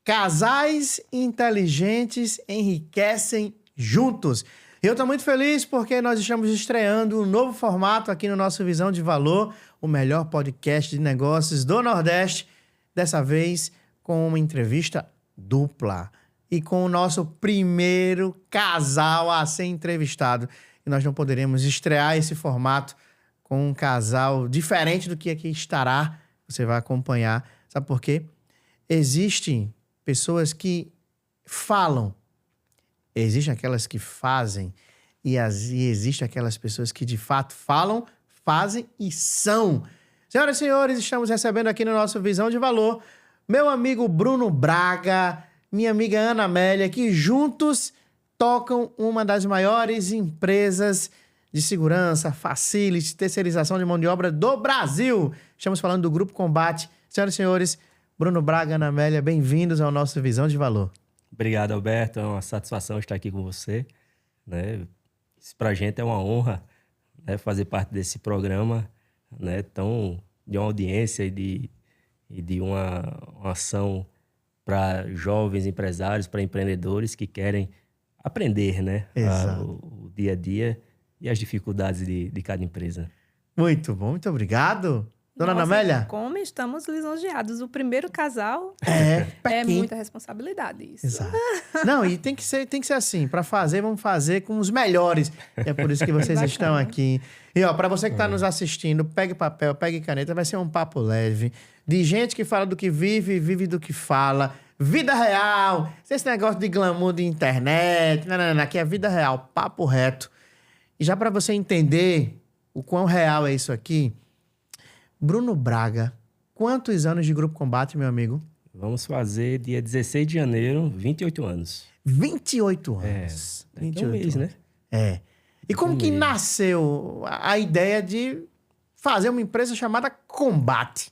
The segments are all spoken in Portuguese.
Casais inteligentes enriquecem juntos. Eu estou muito feliz porque nós estamos estreando um novo formato aqui no nosso Visão de Valor, o melhor podcast de negócios do Nordeste, dessa vez com uma entrevista dupla e com o nosso primeiro casal a ser entrevistado. E nós não poderemos estrear esse formato com um casal diferente do que aqui estará. Você vai acompanhar. Sabe por quê? Existem pessoas que falam, existem aquelas que fazem e existem aquelas pessoas que de fato falam, fazem e são. Senhoras e senhores, estamos recebendo aqui no nosso Visão de Valor meu amigo Bruno Braga, minha amiga Ana Amélia, que juntos tocam uma das maiores empresas de segurança, facility, terceirização de mão de obra do Brasil. Estamos falando do Grupo Combate. Senhoras e senhores, Bruno Braga, Ana Amélia, bem-vindos ao nosso Visão de Valor. Obrigado, Alberto. É uma satisfação estar aqui com você, né? Isso pra gente é uma honra, né, fazer parte desse programa, né, de uma audiência e de uma ação para jovens empresários, para empreendedores que querem aprender, né, o dia a dia e as dificuldades de cada empresa. Muito bom, muito obrigado. Dona Ana Nossa, Amélia? como estamos lisonjeados. O primeiro casal é muita responsabilidade isso. Exato. Não, e tem que ser assim. Para fazer, vamos fazer com os melhores. É por isso que vocês estão aqui. E ó, para você que está nos assistindo, pegue papel, pegue caneta. Vai ser um papo leve. De gente que fala do que vive, vive do que fala. Vida real. Esse negócio de glamour de internet. Não. Aqui é vida real, papo reto. E já para você entender o quão real é isso aqui, Bruno Braga, quantos anos de Grupo Combate, meu amigo? Vamos fazer dia 16 de janeiro, 28 anos. 28 anos. 28 mês, anos. né? É. E como que nasceu a ideia de fazer uma empresa chamada Combate?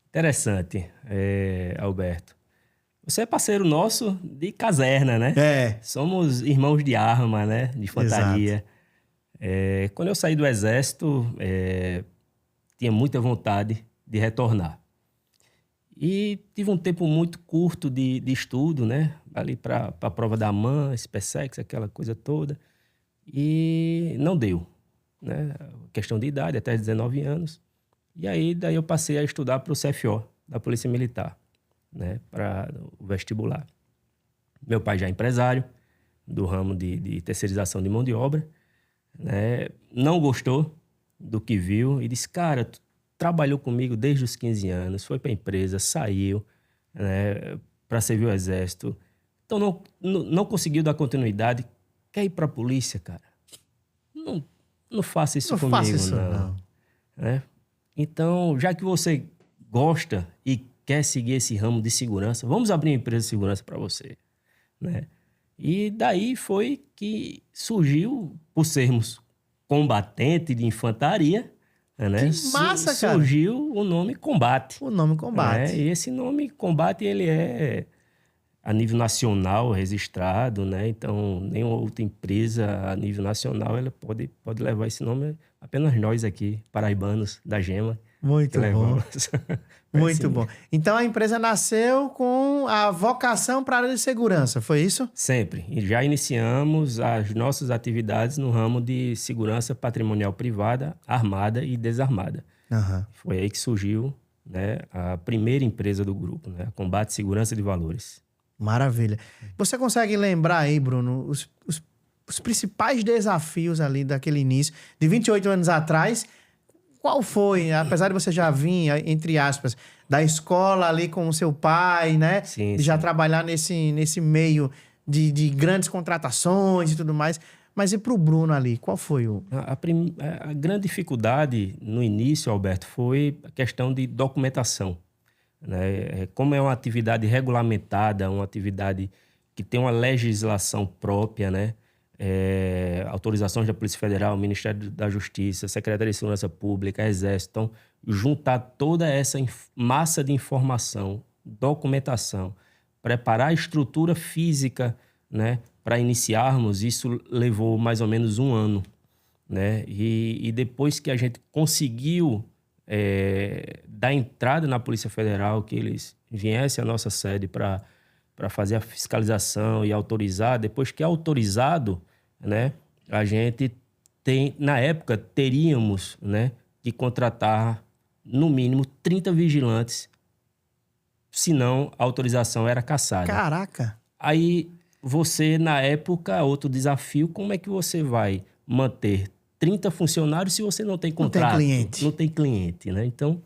Interessante, Alberto. Você é parceiro nosso de caserna, né? É. Somos irmãos de arma, né? De infantaria. Quando eu saí do Exército, tinha muita vontade de retornar. E tive um tempo muito curto de estudo, né? Ali para a prova da AMAN, SpaceX, aquela coisa toda. E não deu, né? Questão de idade, até 19 anos. E aí, daí eu passei a estudar para o CFO, da Polícia Militar, né? Para o vestibular. Meu pai já é empresário do ramo de terceirização de mão de obra, né? Não gostou do que viu e disse, cara, tu trabalhou comigo desde os 15 anos, foi para a empresa, saiu, né, para servir o Exército. Então não conseguiu dar continuidade. Quer ir para a polícia, cara? Não faça isso comigo, faça isso, não. Né? Então, já que você gosta e quer seguir esse ramo de segurança, vamos abrir uma empresa de segurança para você, né? E daí foi que surgiu, por sermos combatente de infantaria, né? Que massa, cara! Surgiu o nome Combate. O nome Combate. E esse nome Combate, ele é a nível nacional registrado, né? Então, nenhuma outra empresa a nível nacional ela pode levar esse nome, apenas nós aqui, paraibanos da Gema. Muito bom. Muito assim. bom. Então, a empresa nasceu com a vocação para a área de segurança, foi isso? Sempre. E já iniciamos as nossas atividades no ramo de segurança patrimonial privada, armada e desarmada. Uhum. Foi aí que surgiu, né, a primeira empresa do grupo, né, a Combate Segurança de Valores. Maravilha. Você consegue lembrar aí, Bruno, os principais desafios ali daquele início, de 28 anos atrás? Qual foi? Apesar de você já vir, entre aspas, da escola ali com o seu pai, né? Sim, de já sim. trabalhar nesse meio de grandes contratações e tudo mais. Mas e para o Bruno ali, qual foi o... A grande dificuldade no início, Alberto, foi a questão de documentação, né? Como é uma atividade regulamentada, uma atividade que tem uma legislação própria, né? Autorizações da Polícia Federal, Ministério da Justiça, Secretaria de Segurança Pública, Exército. Então, juntar toda essa massa de informação, documentação, preparar a estrutura física, né, para iniciarmos, isso levou mais ou menos 1 ano, né? E depois que a gente conseguiu dar entrada na Polícia Federal, que eles viessem à nossa sede para para fazer a fiscalização e autorizar. Depois que é autorizado, né, a gente tem, na época, teríamos, né, de contratar no mínimo 30 vigilantes, senão a autorização era cassada. Caraca! Aí você, na época, outro desafio, como é que você vai manter 30 funcionários se você não tem contrato? Não tem cliente. Não tem cliente, né? Então,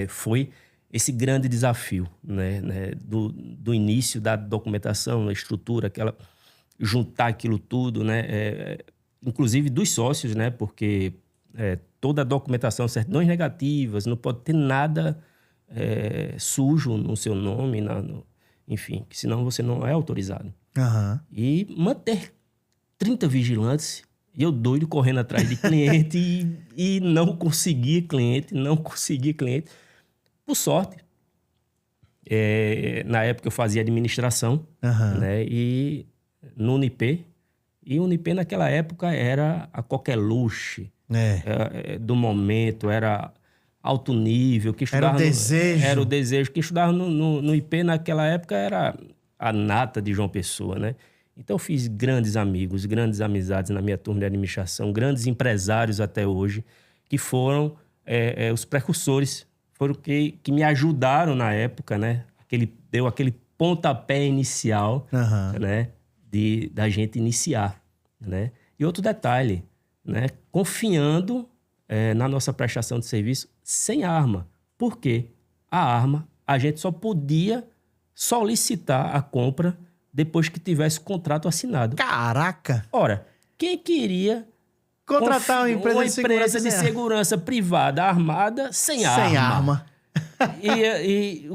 foi esse grande desafio, né? Do início da documentação, da estrutura, juntar aquilo tudo, né? Inclusive dos sócios, né? Porque toda a documentação, certidões negativas, não pode ter nada sujo no seu nome, enfim, que senão você não é autorizado. Uhum. E manter 30 vigilantes, e eu doido correndo atrás de cliente e não conseguia cliente. Por sorte, na época eu fazia administração, né? E no Unip, e o Unip naquela época era a coqueluche do momento, era alto nível. Que era o desejo. Era o desejo. Quem estudava no IP naquela época era a nata de João Pessoa, né? Então, eu fiz grandes amigos, grandes amizades na minha turma de administração, grandes empresários até hoje, que foram os precursores, foram que me ajudaram na época, né? Deu aquele pontapé inicial, né? Da gente iniciar, né? E outro detalhe, né? Confiando na nossa prestação de serviço sem arma. Por quê? A arma, a gente só podia solicitar a compra depois que tivesse contrato assinado. Caraca! Ora, quem queria contratar uma empresa de segurança privada armada sem arma? Sem arma. E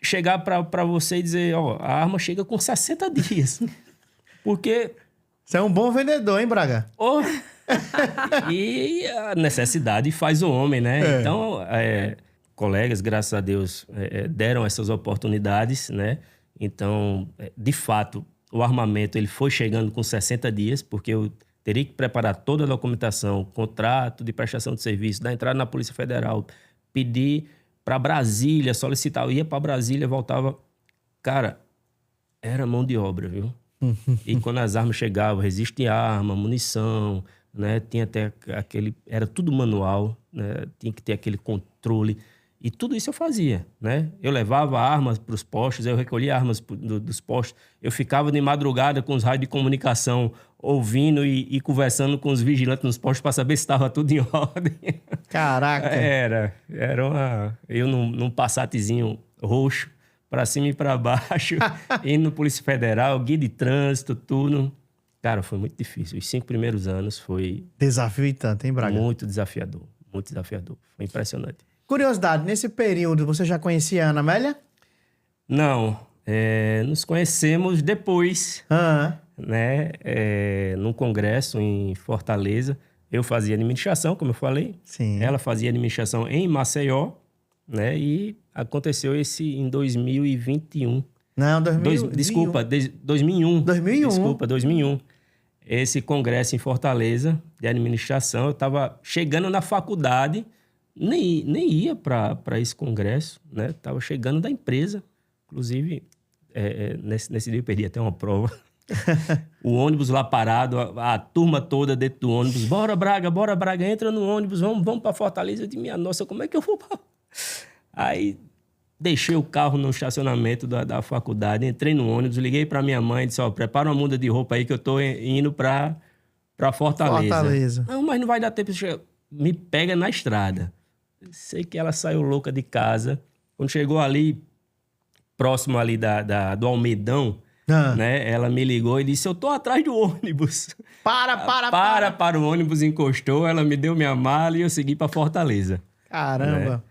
chegar para você e dizer, ó, a arma chega com 60 dias. Porque... Você é um bom vendedor, hein, Braga? E a necessidade faz o homem, né? Então, colegas, graças a Deus, deram essas oportunidades, né? Então, de fato, o armamento ele foi chegando com 60 dias, porque eu teria que preparar toda a documentação, contrato de prestação de serviço, da entrada na Polícia Federal, pedir para Brasília, solicitar. Eu ia para Brasília, voltava. Cara, era mão de obra, viu? E quando as armas chegavam, resiste arma, munição, né? Tinha até era tudo manual, né? Tinha que ter aquele controle. E tudo isso eu fazia, né? Eu levava armas para os postos, eu recolhia armas dos postos. Eu ficava de madrugada com os raios de comunicação, ouvindo e conversando com os vigilantes nos postos para saber se estava tudo em ordem. Caraca! Era eu num Passatezinho roxo, para cima e para baixo, indo no Polícia Federal, guia de trânsito, tudo. Cara, foi muito difícil. Os 5 primeiros anos foi... Desafio e tanto, hein, Braga? Muito desafiador, muito desafiador. Foi impressionante. Curiosidade, nesse período você já conhecia a Ana Amélia? Não, nos conhecemos depois, né? Num congresso em Fortaleza. Eu fazia administração, como eu falei. Sim. Ela fazia administração em Maceió, né? E aconteceu em 2021. Não, 2001. Desculpa, 2001. 2001. Desculpa, 2001. Esse congresso em Fortaleza de administração, eu estava chegando na faculdade, nem ia para esse congresso, né? Estava chegando da empresa. Inclusive, nesse dia eu perdi até uma prova. O ônibus lá parado, a turma toda dentro do ônibus. Bora, Braga, entra no ônibus, vamos para Fortaleza. Eu disse, minha nossa, como é que eu vou pra... Aí deixei o carro no estacionamento da faculdade, entrei no ônibus, liguei para minha mãe e disse, ó, prepara uma muda de roupa aí que eu tô indo para Fortaleza. Não, mas não vai dar tempo. Me pega na estrada. Sei que ela saiu louca de casa. Quando chegou ali, próximo ali do Almedão, né? Ela me ligou e disse, eu tô atrás do ônibus. Para, o ônibus encostou, ela me deu minha mala e eu segui para Fortaleza. Caramba!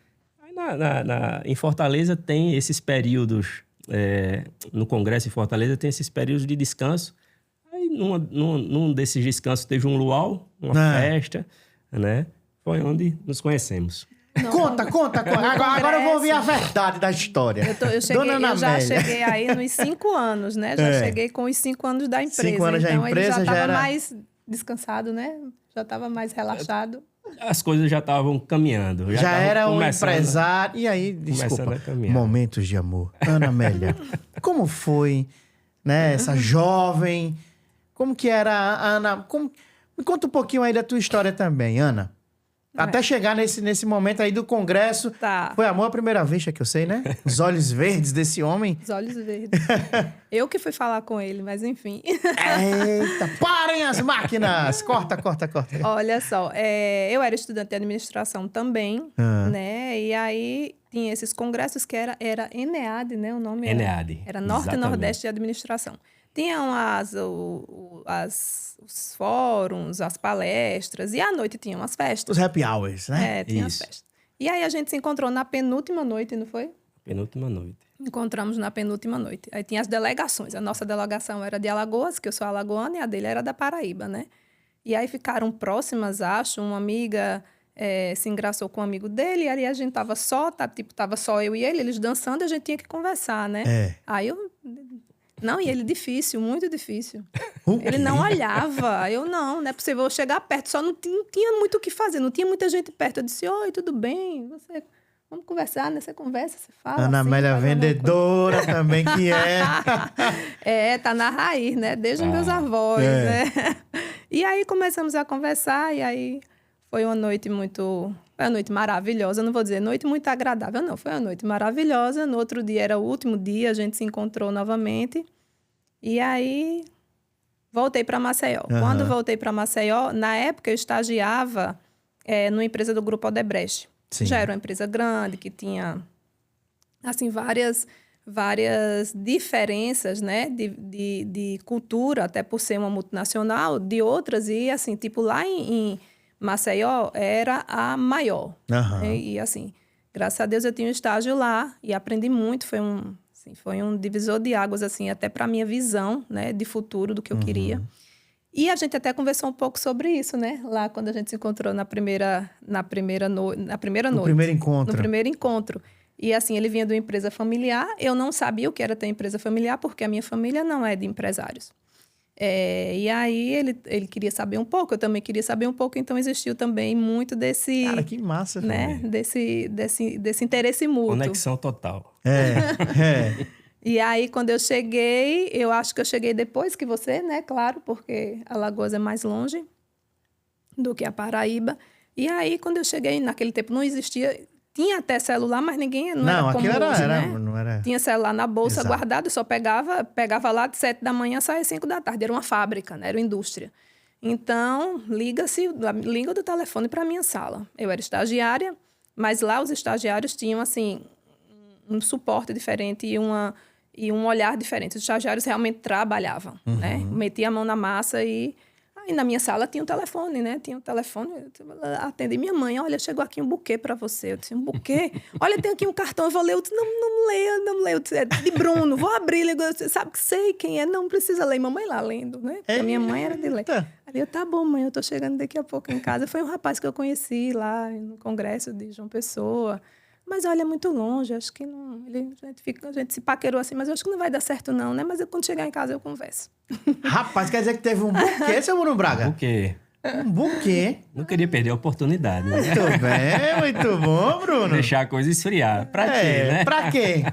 Né? Em Fortaleza tem esses períodos, no Congresso em Fortaleza tem esses períodos de descanso. Aí num desses descansos teve um luau, uma festa, né? Foi onde nos conhecemos. Não, conta. Agora eu vou ouvir a verdade da história. Eu já cheguei aí nos 5 anos, né? Já cheguei com os 5 anos da empresa. 5 anos então da empresa ele já era mais descansado, né? Já estava mais relaxado. as coisas já estavam caminhando. Já estavam era um começando- empresário. E aí, começando desculpa, a caminhar. momentos de amor. Ana Amélia, como foi, né, essa jovem? Como que era a Ana? Me conta um pouquinho aí da tua história também, Ana. Até chegar nesse momento aí do congresso. Tá. Foi amor à primeira vista, que eu sei, né? Os olhos verdes desse homem. Os olhos verdes. Eu que fui falar com ele, mas enfim. Eita, parem as máquinas! Corta. Olha só, eu era estudante de administração também, né? E aí tinha esses congressos que era ENEAD, né? O nome ENEAD, era Norte e exatamente. Nordeste de Administração. Tinham os fóruns, as palestras, e à noite tinham as festas. Os happy hours, né? Tinha as Isso. festas. E aí a gente se encontrou na penúltima noite, não foi? Penúltima noite. Encontramos na penúltima noite. Aí tinha as delegações. A nossa delegação era de Alagoas, que eu sou alagoana, e a dele era da Paraíba, né? E aí ficaram próximas, acho. Uma amiga se engraçou com um amigo dele, e aí a gente tava só eu e ele, eles dançando, e a gente tinha que conversar, né? É. Aí eu... Não, e ele difícil, muito difícil. O Ele quê? não olhava. Eu não é possível eu chegar perto, só não tinha muito o que fazer, não tinha muita gente perto. Eu disse, oi, tudo bem? Vamos conversar, né? Você conversa, você fala. Ana assim, Amélia faz alguma coisa. vendedora também, que é. Tá na raiz, né? Desde meus avós, né? E aí começamos a conversar, e aí foi uma noite Foi uma noite maravilhosa, não vou dizer noite muito agradável, não. Foi uma noite maravilhosa. No outro dia era o último dia, a gente se encontrou novamente. E aí voltei para Maceió. Quando voltei para Maceió, na época eu estagiava numa empresa do Grupo Odebrecht. Sim. Já era uma empresa grande, que tinha assim, várias diferenças, né, de cultura, até por ser uma multinacional, de outras, e assim, tipo, lá em Maceió era a maior. Aham. E assim, graças a Deus eu tinha um estágio lá e aprendi muito, foi um divisor de águas, assim, até para a minha visão, né, de futuro, do que eu queria. E a gente até conversou um pouco sobre isso, né? Lá quando a gente se encontrou na primeira noite. No primeiro encontro. No primeiro encontro. E assim, ele vinha de uma empresa familiar. Eu não sabia o que era ter empresa familiar, porque a minha família não é de empresários. E aí ele queria saber um pouco, eu também queria saber um pouco, então existiu também muito desse... Cara, que massa, né? Desse interesse mútuo. Conexão total. É. E aí, quando eu cheguei, eu acho que eu cheguei depois que você, né? Claro, porque Alagoas é mais longe do que a Paraíba. E aí, quando eu cheguei, naquele tempo não existia... Tinha até celular, mas ninguém... Não era como aquilo hoje, era, né? não era... Tinha celular na bolsa Exato. guardado, eu só pegava lá de 7 da manhã, saia 5 da tarde. Era uma fábrica, né? Era uma indústria. Então, liga do telefone para a minha sala. Eu era estagiária, mas lá os estagiários tinham, assim, um suporte diferente e um olhar diferente. Os estagiários realmente trabalhavam, né? Metia a mão na massa e... Aí na minha sala tinha um telefone, né? Tinha um telefone, eu atendi minha mãe, olha, chegou aqui um buquê para você. Eu disse, um buquê? Olha, tem aqui um cartão, eu vou ler. Eu disse, não leia. Eu disse, é de Bruno, vou abrir. Eu disse, sabe que sei quem é? Não precisa ler. Mamãe lá lendo, né? Porque a minha mãe era de ler. Eita. Aí eu, tá bom, mãe, eu tô chegando daqui a pouco em casa. Foi um rapaz que eu conheci lá no congresso de João Pessoa. Mas olha, é muito longe, acho que não... A gente se paquerou assim, mas eu acho que não vai dar certo não, né? Mas quando chegar em casa eu converso. Rapaz, quer dizer que teve um buquê, seu Bruno Braga? Porque Um buquê. não queria perder a oportunidade, né? Muito bem, muito bom, Bruno. Deixar a coisa esfriar. Pra quê, né? Pra quê?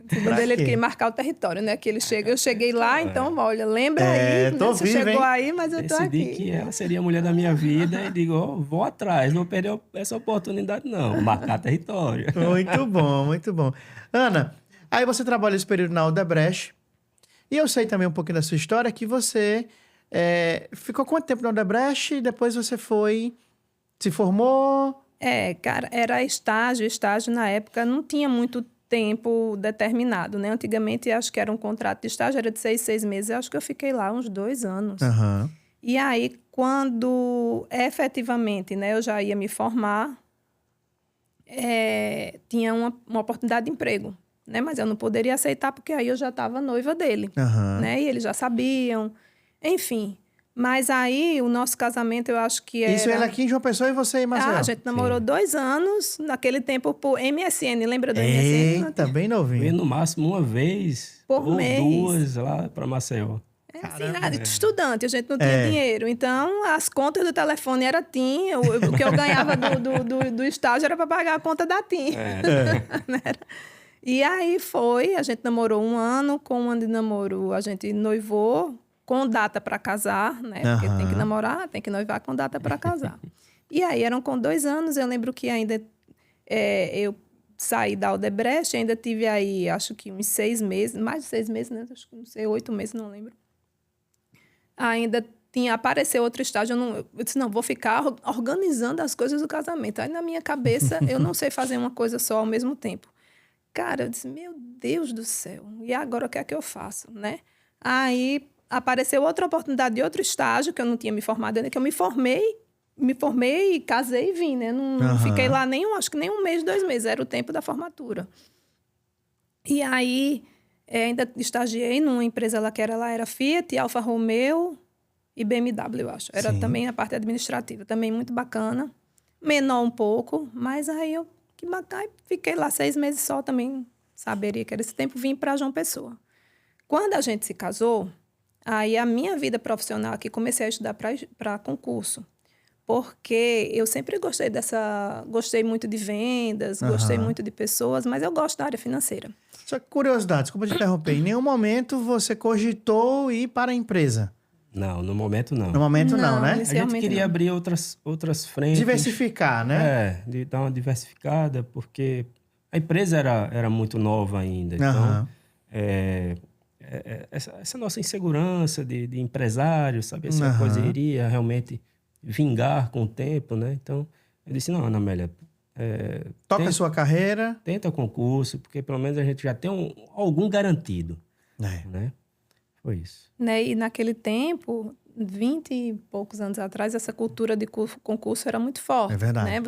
Segundo Pra ele quê? queria marcar o território, né? Que ele chega, eu cheguei lá, então, olha, lembra aí, tô né? Você vivo, chegou hein? aí, mas eu tô Decidi aqui. que ela seria a mulher da minha vida e digo, ó, vou atrás, não vou perder essa oportunidade não, marcar território. Muito bom, muito bom. Ana, aí você trabalha esse período na Odebrecht. E eu sei também um pouquinho da sua história, que você ficou quanto tempo na Odebrecht e depois você se formou? Cara, era estágio na época não tinha muito tempo determinado, né? Antigamente, acho que era um contrato de estágio, era de 6 meses. Eu acho que eu fiquei lá uns 2 anos. Aham. E aí, quando efetivamente, né, eu já ia me formar, tinha uma oportunidade de emprego, né? Mas eu não poderia aceitar porque aí eu já estava noiva dele, Aham. né? E eles já sabiam, enfim. Mas aí, o nosso casamento, eu acho que era... Isso ele aqui em João Pessoa e você em Maceió? a gente namorou 2 anos, naquele tempo por MSN, lembra do MSN? Eita, bem Eu ia novinho. no máximo uma vez Por ou mês. 2 lá pra Maceió. Assim, estudante, a gente não tinha dinheiro. Então, as contas do telefone era TIM. O que eu ganhava do estágio era para pagar a conta da TIM. E aí a gente namorou 1 ano. Com 1 ano de namoro, a gente noivou com data para casar, né? Porque tem que namorar, tem que noivar com data para casar. E aí, eram com 2 anos. Eu lembro que ainda eu saí da Odebrecht, ainda tive aí, acho que uns 6 meses, mais de 6 meses, né? Acho que não sei, 8 meses, não lembro. Ainda apareceu outro estágio, eu disse, não, vou ficar organizando as coisas do casamento. Aí, na minha cabeça, eu não sei fazer uma coisa só ao mesmo tempo. Cara, eu disse, meu Deus do céu, e agora o que é que eu faço, né? Aí, apareceu outra oportunidade de outro estágio, que eu não tinha me formado ainda, que eu me formei, casei e vim, né? Não fiquei lá acho que nem 1 mês, 2 meses, era o tempo da formatura. E aí, ainda estagiei numa empresa lá que era Fiat, Alfa Romeo e BMW, eu acho. Era também a parte administrativa, também muito bacana. Menor um pouco, mas aí que bacana, fiquei lá 6 meses só também, saberia que era esse tempo, vim para João Pessoa. Quando a gente se casou, aí a minha vida profissional aqui, comecei a estudar para concurso. Porque eu sempre gostei muito de vendas, gostei muito de pessoas, mas eu gosto da área financeira. Só que curiosidade, desculpa te interromper. Em nenhum momento você cogitou ir para a empresa? Não, no momento não. No momento não, né? A gente queria abrir outras frentes. Diversificar, né? De dar uma diversificada, porque a empresa era muito nova ainda. Então, essa nossa insegurança de empresário, saber se a coisa iria realmente vingar com o tempo, né? Então, eu disse, não, Ana Amélia, toca a sua carreira. Tenta concurso, porque pelo menos a gente já tem algum garantido, né? Foi isso. Né? E naquele tempo, 20 e poucos anos atrás, essa cultura de concurso era muito forte. É verdade. Né?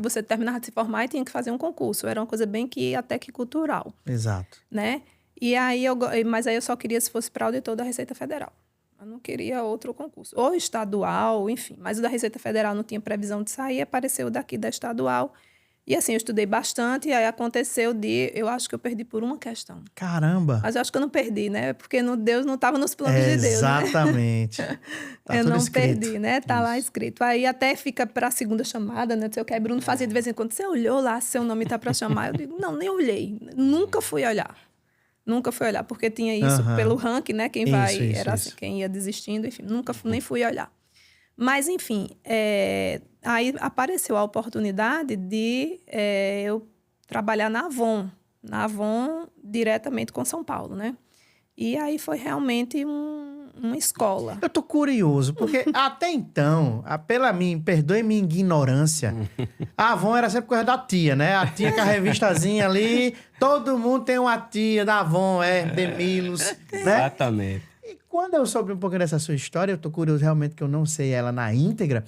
Você terminava de se formar e tinha que fazer um concurso. Era uma coisa bem que até que cultural. Exato. Né? E aí mas aí eu só queria se fosse para auditor da Receita Federal. Eu não queria outro concurso. Ou estadual, enfim. Mas o da Receita Federal não tinha previsão de sair, apareceu daqui da estadual. E assim, eu estudei bastante, e aí aconteceu eu acho que eu perdi por uma questão. Caramba! Mas eu acho que eu não perdi, né? Porque Deus não estava nos planos de Deus, exatamente. Né? Tá eu tudo não escrito. perdi, né? Tá lá escrito. Aí até fica para a segunda chamada, né? Seu Bruno fazia de vez em quando. Você olhou lá, seu nome tá para chamar? Eu digo, não, nem olhei. Nunca fui olhar. Porque tinha isso pelo ranking, né? Quem assim, quem ia desistindo, enfim, nem fui olhar. Mas, enfim, aí apareceu a oportunidade de eu trabalhar na Avon diretamente com São Paulo, né? E aí foi realmente uma escola. Eu tô curioso, porque até então, perdoe minha ignorância, a Avon era sempre coisa da tia, né? A tia com a revistazinha ali, todo mundo tem uma tia da Avon, Demilos, né? Exatamente. E quando eu soube um pouquinho dessa sua história, eu tô curioso realmente que eu não sei ela na íntegra.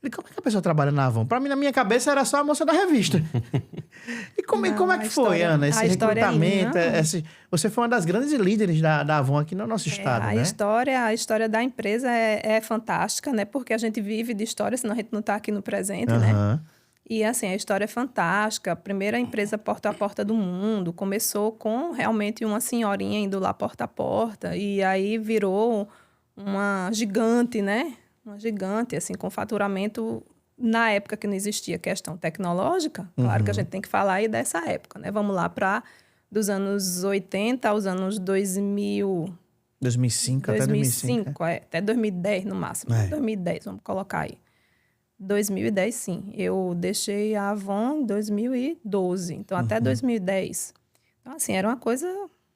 Como é que a pessoa trabalha na Avon? Pra mim, na minha cabeça, era só a moça da revista. E como é que foi, Ana, esse recrutamento? Você foi uma das grandes líderes da Avon aqui no nosso estado, né? A história da empresa é fantástica, né? Porque a gente vive de história, senão a gente não tá aqui no presente, né? E, assim, a história é fantástica. A primeira empresa porta a porta do mundo. Começou com, realmente, uma senhorinha indo lá porta a porta. E aí virou uma gigante, né? Uma gigante, assim, com faturamento... Na época que não existia questão tecnológica, claro que a gente tem que falar aí dessa época, né? Vamos lá dos anos 80 aos anos 2000... 2005 até 2005. Até 2010 no máximo. 2010, vamos colocar aí. 2010, sim. Eu deixei a Avon em 2012. Então, até 2010. Então, assim, era uma coisa...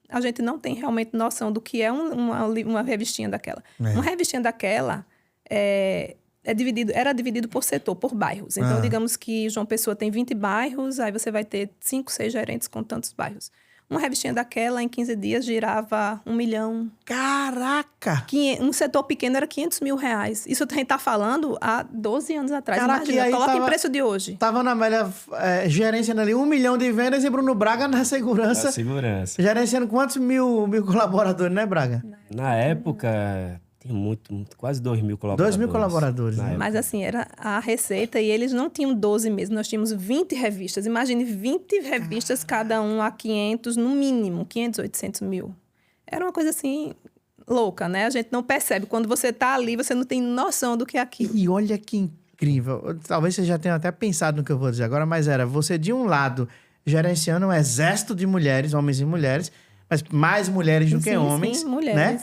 A gente não tem realmente noção do que é uma revistinha daquela. Uma revistinha daquela era dividido por setor, por bairros. Então, digamos que João Pessoa tem 20 bairros, aí você vai ter 5, 6 gerentes com tantos bairros. Uma revistinha daquela, em 15 dias, girava 1 milhão. Caraca! Um setor pequeno era 500 mil reais. Isso a gente tá falando há 12 anos atrás. Caraca, imagina, coloca em preço de hoje. Tava na Amélia gerenciando ali 1 milhão de vendas e Bruno Braga na segurança. Gerenciando quantos mil colaboradores, né, Braga? Na época... quase 2 mil colaboradores. 2 mil colaboradores, né? Mas assim, era a receita e eles não tinham 12 mesmo, nós tínhamos 20 revistas. Imagine 20 revistas, cada um a 500, no mínimo, 500, 800 mil. Era uma coisa assim, louca, né? A gente não percebe. Quando você tá ali, você não tem noção do que é aquilo. E olha que incrível. Talvez você já tenha até pensado no que eu vou dizer agora, mas era você, de um lado, gerenciando um exército de mulheres, homens e mulheres, mas mais mulheres do que Sim, homens, sim, mulheres. né?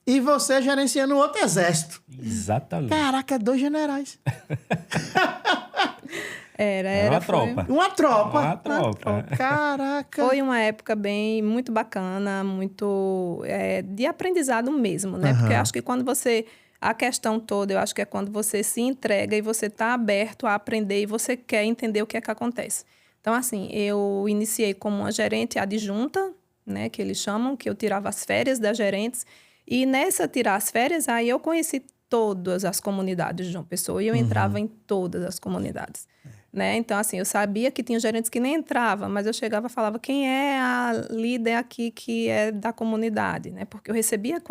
E você gerenciando outro exército. Exatamente. Caraca, 2 generais. Era uma tropa. Uma tropa. Uma tropa. Caraca. Foi uma época muito bacana, muito de aprendizado mesmo, né? Porque eu acho que quando você... A questão toda, eu acho que é quando você se entrega e você está aberto a aprender e você quer entender o que é que acontece. Então, assim, eu iniciei como uma gerente adjunta, né? Que eles chamam, que eu tirava as férias das gerentes. E nessa tirar as férias, aí eu conheci todas as comunidades de João Pessoa e eu entrava em todas as comunidades. Né? Então, assim, eu sabia que tinha gerentes que nem entravam, mas eu chegava e falava quem é a líder aqui que é da comunidade, né? Porque eu recebia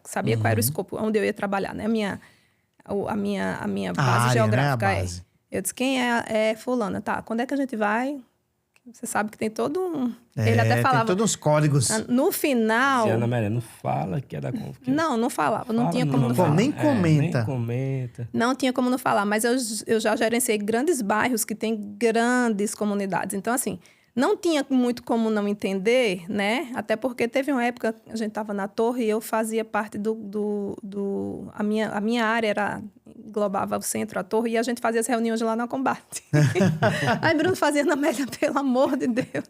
sabia qual era o escopo, onde eu ia trabalhar, né? A minha base área, geográfica né? A base. Eu disse, quem é fulana? Tá, quando é que a gente vai? Você sabe que tem todo um... Ele até falava... Tem todos os códigos. No final... Ana Maria, não fala que é da conf. Não falava. Não tinha como não Pô, falar. nem comenta. Nem comenta. Não tinha como não falar, mas eu já gerenciei grandes bairros que têm grandes comunidades. Então, assim, não tinha muito como não entender, né? Até porque teve uma época, a gente estava na torre e eu fazia parte a minha área englobava o centro, a torre, e a gente fazia as reuniões lá no combate. Aí Bruno fazia, Ana Amélia, pelo amor de Deus.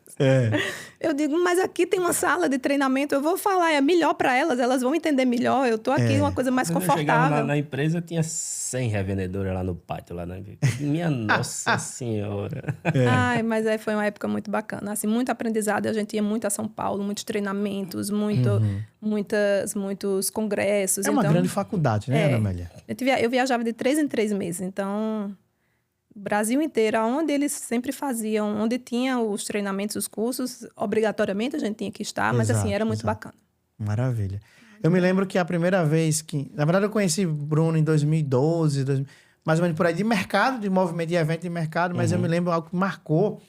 Eu digo, mas aqui tem uma sala de treinamento, eu vou falar, é melhor para elas vão entender melhor, eu tô aqui uma coisa mais Quando eu confortável. chegava na empresa, tinha 100 revendedoras lá no pátio, lá na... Minha Nossa Senhora. Ai, mas aí foi uma época muito bacana, assim, muito aprendizado, a gente ia muito a São Paulo, muitos treinamentos, muitos congressos. É uma grande faculdade, né, Ana Amélia? Eu viajava de 3 em 3 meses, então... O Brasil inteiro, onde eles sempre faziam, onde tinha os treinamentos, os cursos, obrigatoriamente a gente tinha que estar, mas assim, era muito bacana. Maravilha. Eu me lembro que a primeira vez que... Na verdade, eu conheci Bruno em 2012, mais ou menos por aí, de mercado, de movimento de evento de mercado, mas eu me lembro algo que marcou.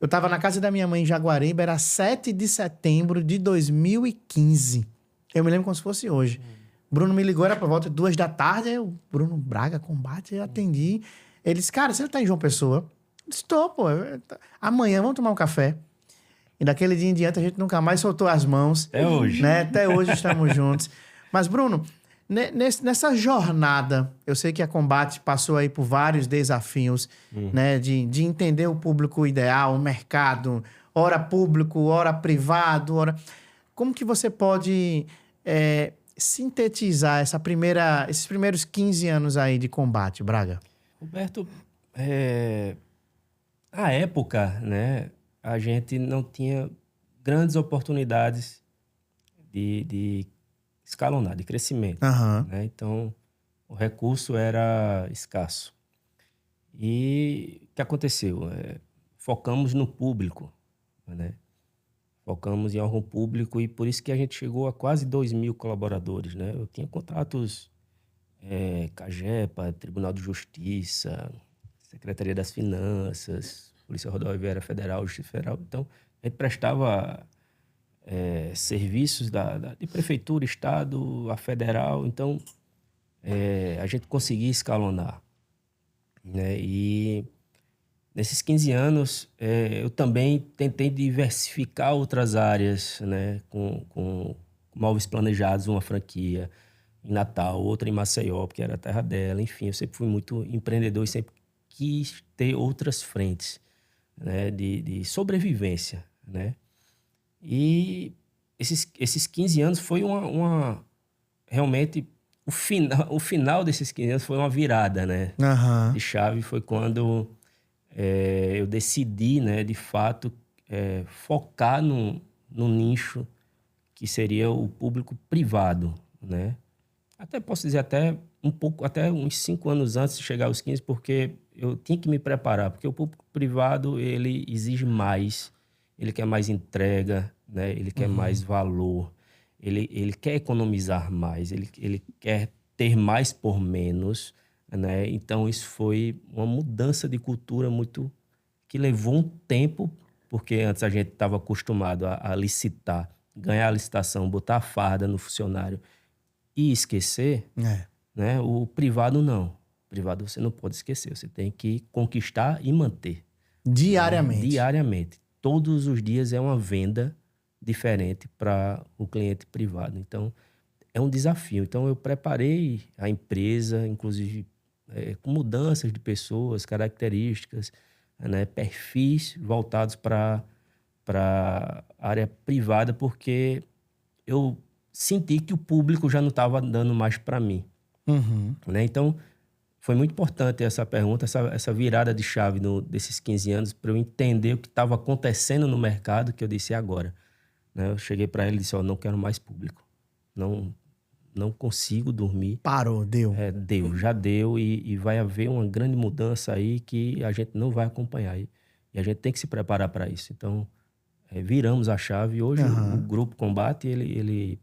Eu estava na casa da minha mãe em Jaguaribe, era 7 de setembro de 2015. Eu me lembro como se fosse hoje. Bruno me ligou, era por volta de 2 da tarde, eu, Bruno Braga, combate, eu atendi. Ele disse, cara, você não tá em João Pessoa? Eu disse, tô, pô. Amanhã vamos tomar um café. E daquele dia em diante a gente nunca mais soltou as mãos. Até hoje. Né? Até hoje estamos juntos. Mas, Bruno, nessa jornada, eu sei que a Combate passou aí por vários desafios, né? De entender o público ideal, o mercado, hora público, hora privado, hora... Como que você pode sintetizar esses primeiros 15 anos aí de Combate, Braga? Roberto, à época, né, a gente não tinha grandes oportunidades de escalonar, de crescimento. Né? Então, o recurso era escasso. E o que aconteceu? Focamos no público, né? Focamos em órgão público e por isso que a gente chegou a quase 2.000 colaboradores. Né? Eu tinha contatos... CAGEPA, Tribunal de Justiça, Secretaria das Finanças, Polícia Rodoviária Federal, Justiça Federal. Então, a gente prestava serviços de prefeitura, estado, a federal. Então, a gente conseguia escalonar. Né? E nesses 15 anos, eu também tentei diversificar outras áreas, né? com móveis planejados, uma franquia, em Natal, outra em Maceió, porque era a terra dela. Enfim, eu sempre fui muito empreendedor e sempre quis ter outras frentes, né, de sobrevivência, né? E esses 15 anos foi realmente, o final desses 15 anos foi uma virada, né? De chave. Foi quando eu decidi, né, de fato, focar no nicho que seria o público privado, né? Até posso dizer até uns 5 anos antes de chegar aos 15, porque eu tinha que me preparar, porque o público privado, ele exige mais, ele quer mais entrega, né? Ele quer mais valor, ele quer economizar mais, ele quer ter mais por menos, né? Então, isso foi uma mudança de cultura que levou um tempo, porque antes a gente estava acostumado a licitar, ganhar a licitação, botar a farda no funcionário e esquecer, né? O privado não. O privado você não pode esquecer. Você tem que conquistar e manter. Diariamente. Diariamente. Todos os dias é uma venda diferente para o cliente privado. Então, é um desafio. Então, eu preparei a empresa, inclusive, com mudanças de pessoas, características, né? Perfis voltados para a área privada, porque eu senti que o público já não estava dando mais para mim. Né? Então, foi muito importante essa pergunta, essa virada de chave desses 15 anos, para eu entender o que estava acontecendo no mercado, que eu disse agora. Né? Eu cheguei para ele e disse, não quero mais público. Não consigo dormir. Parou, deu. Já deu e vai haver uma grande mudança aí que a gente não vai acompanhar. E a gente tem que se preparar para isso. Então, viramos a chave. Hoje, o Grupo Combate, ele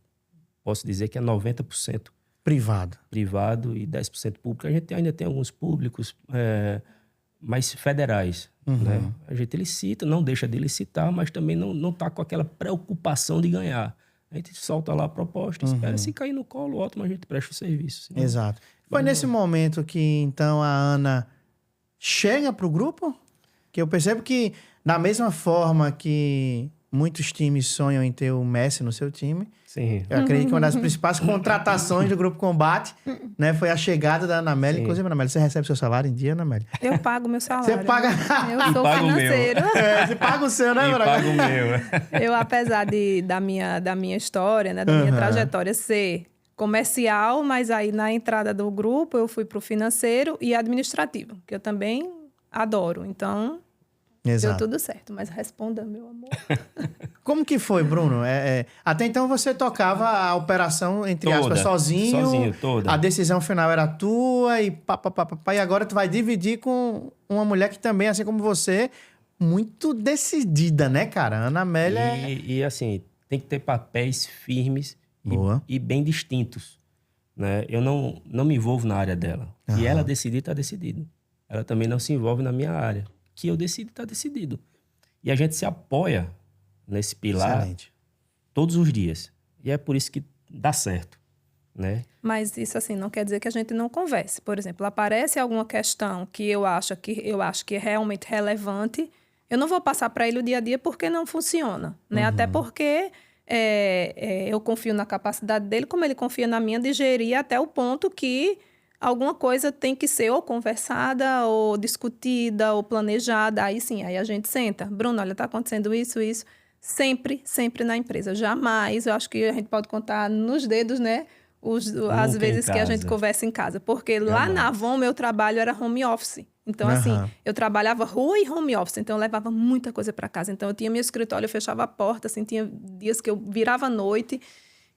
posso dizer que é 90% privado e 10% público. A gente ainda tem alguns públicos mais federais. Né? A gente licita, não deixa de licitar, mas também não está com aquela preocupação de ganhar. A gente solta lá a proposta, espera, se cair no colo, ótimo, a gente presta o serviço. Senão... Exato. Foi nesse momento que, então, a Ana chega para o grupo? Que eu percebo que, da mesma forma que muitos times sonham em ter o Messi no seu time, sim. Eu acredito que uma das principais contratações do Grupo Combate, né, foi a chegada da Anamélia. Sim. Inclusive, Anamélia, você recebe seu salário em dia, Anamélia? Eu pago meu salário. Você paga... Eu sou financeira. Você paga o seu, né, Braga? Eu pago o meu. Eu, apesar da minha história, né, da minha trajetória ser comercial, mas aí na entrada do grupo eu fui para o financeiro e administrativo, que eu também adoro. Então... Exato. Deu tudo certo, mas responda, meu amor. Como que foi, Bruno? Até então você tocava a operação, entre aspas, sozinho. Sozinho, toda. A decisão final era tua e e agora tu vai dividir com uma mulher que também, assim como você, muito decidida, né, cara? Ana Amélia... E assim, tem que ter papéis firmes e bem distintos. Né? Eu não me envolvo na área dela. E ela decidir, tá decidido. Ela também não se envolve na minha área. Que eu decido, está decidido. E a gente se apoia nesse pilar todos os dias. E é por isso que dá certo, né? Mas isso, assim, não quer dizer que a gente não converse. Por exemplo, aparece alguma questão que eu acho que é realmente relevante, eu não vou passar para ele o dia a dia porque não funciona, né? Até porque eu confio na capacidade dele, como ele confia na minha, de gerir até o ponto que alguma coisa tem que ser ou conversada, ou discutida, ou planejada. Aí sim, aí a gente senta. Bruno, olha, está acontecendo isso. Sempre na empresa. Jamais, eu acho que a gente pode contar nos dedos, né? As vezes que a gente conversa em casa. Porque lá na Avon, meu trabalho era home office. Então, assim, eu trabalhava rua e home office. Então, eu levava muita coisa para casa. Então, eu tinha meu escritório, eu fechava a porta, assim, tinha dias que eu virava à noite.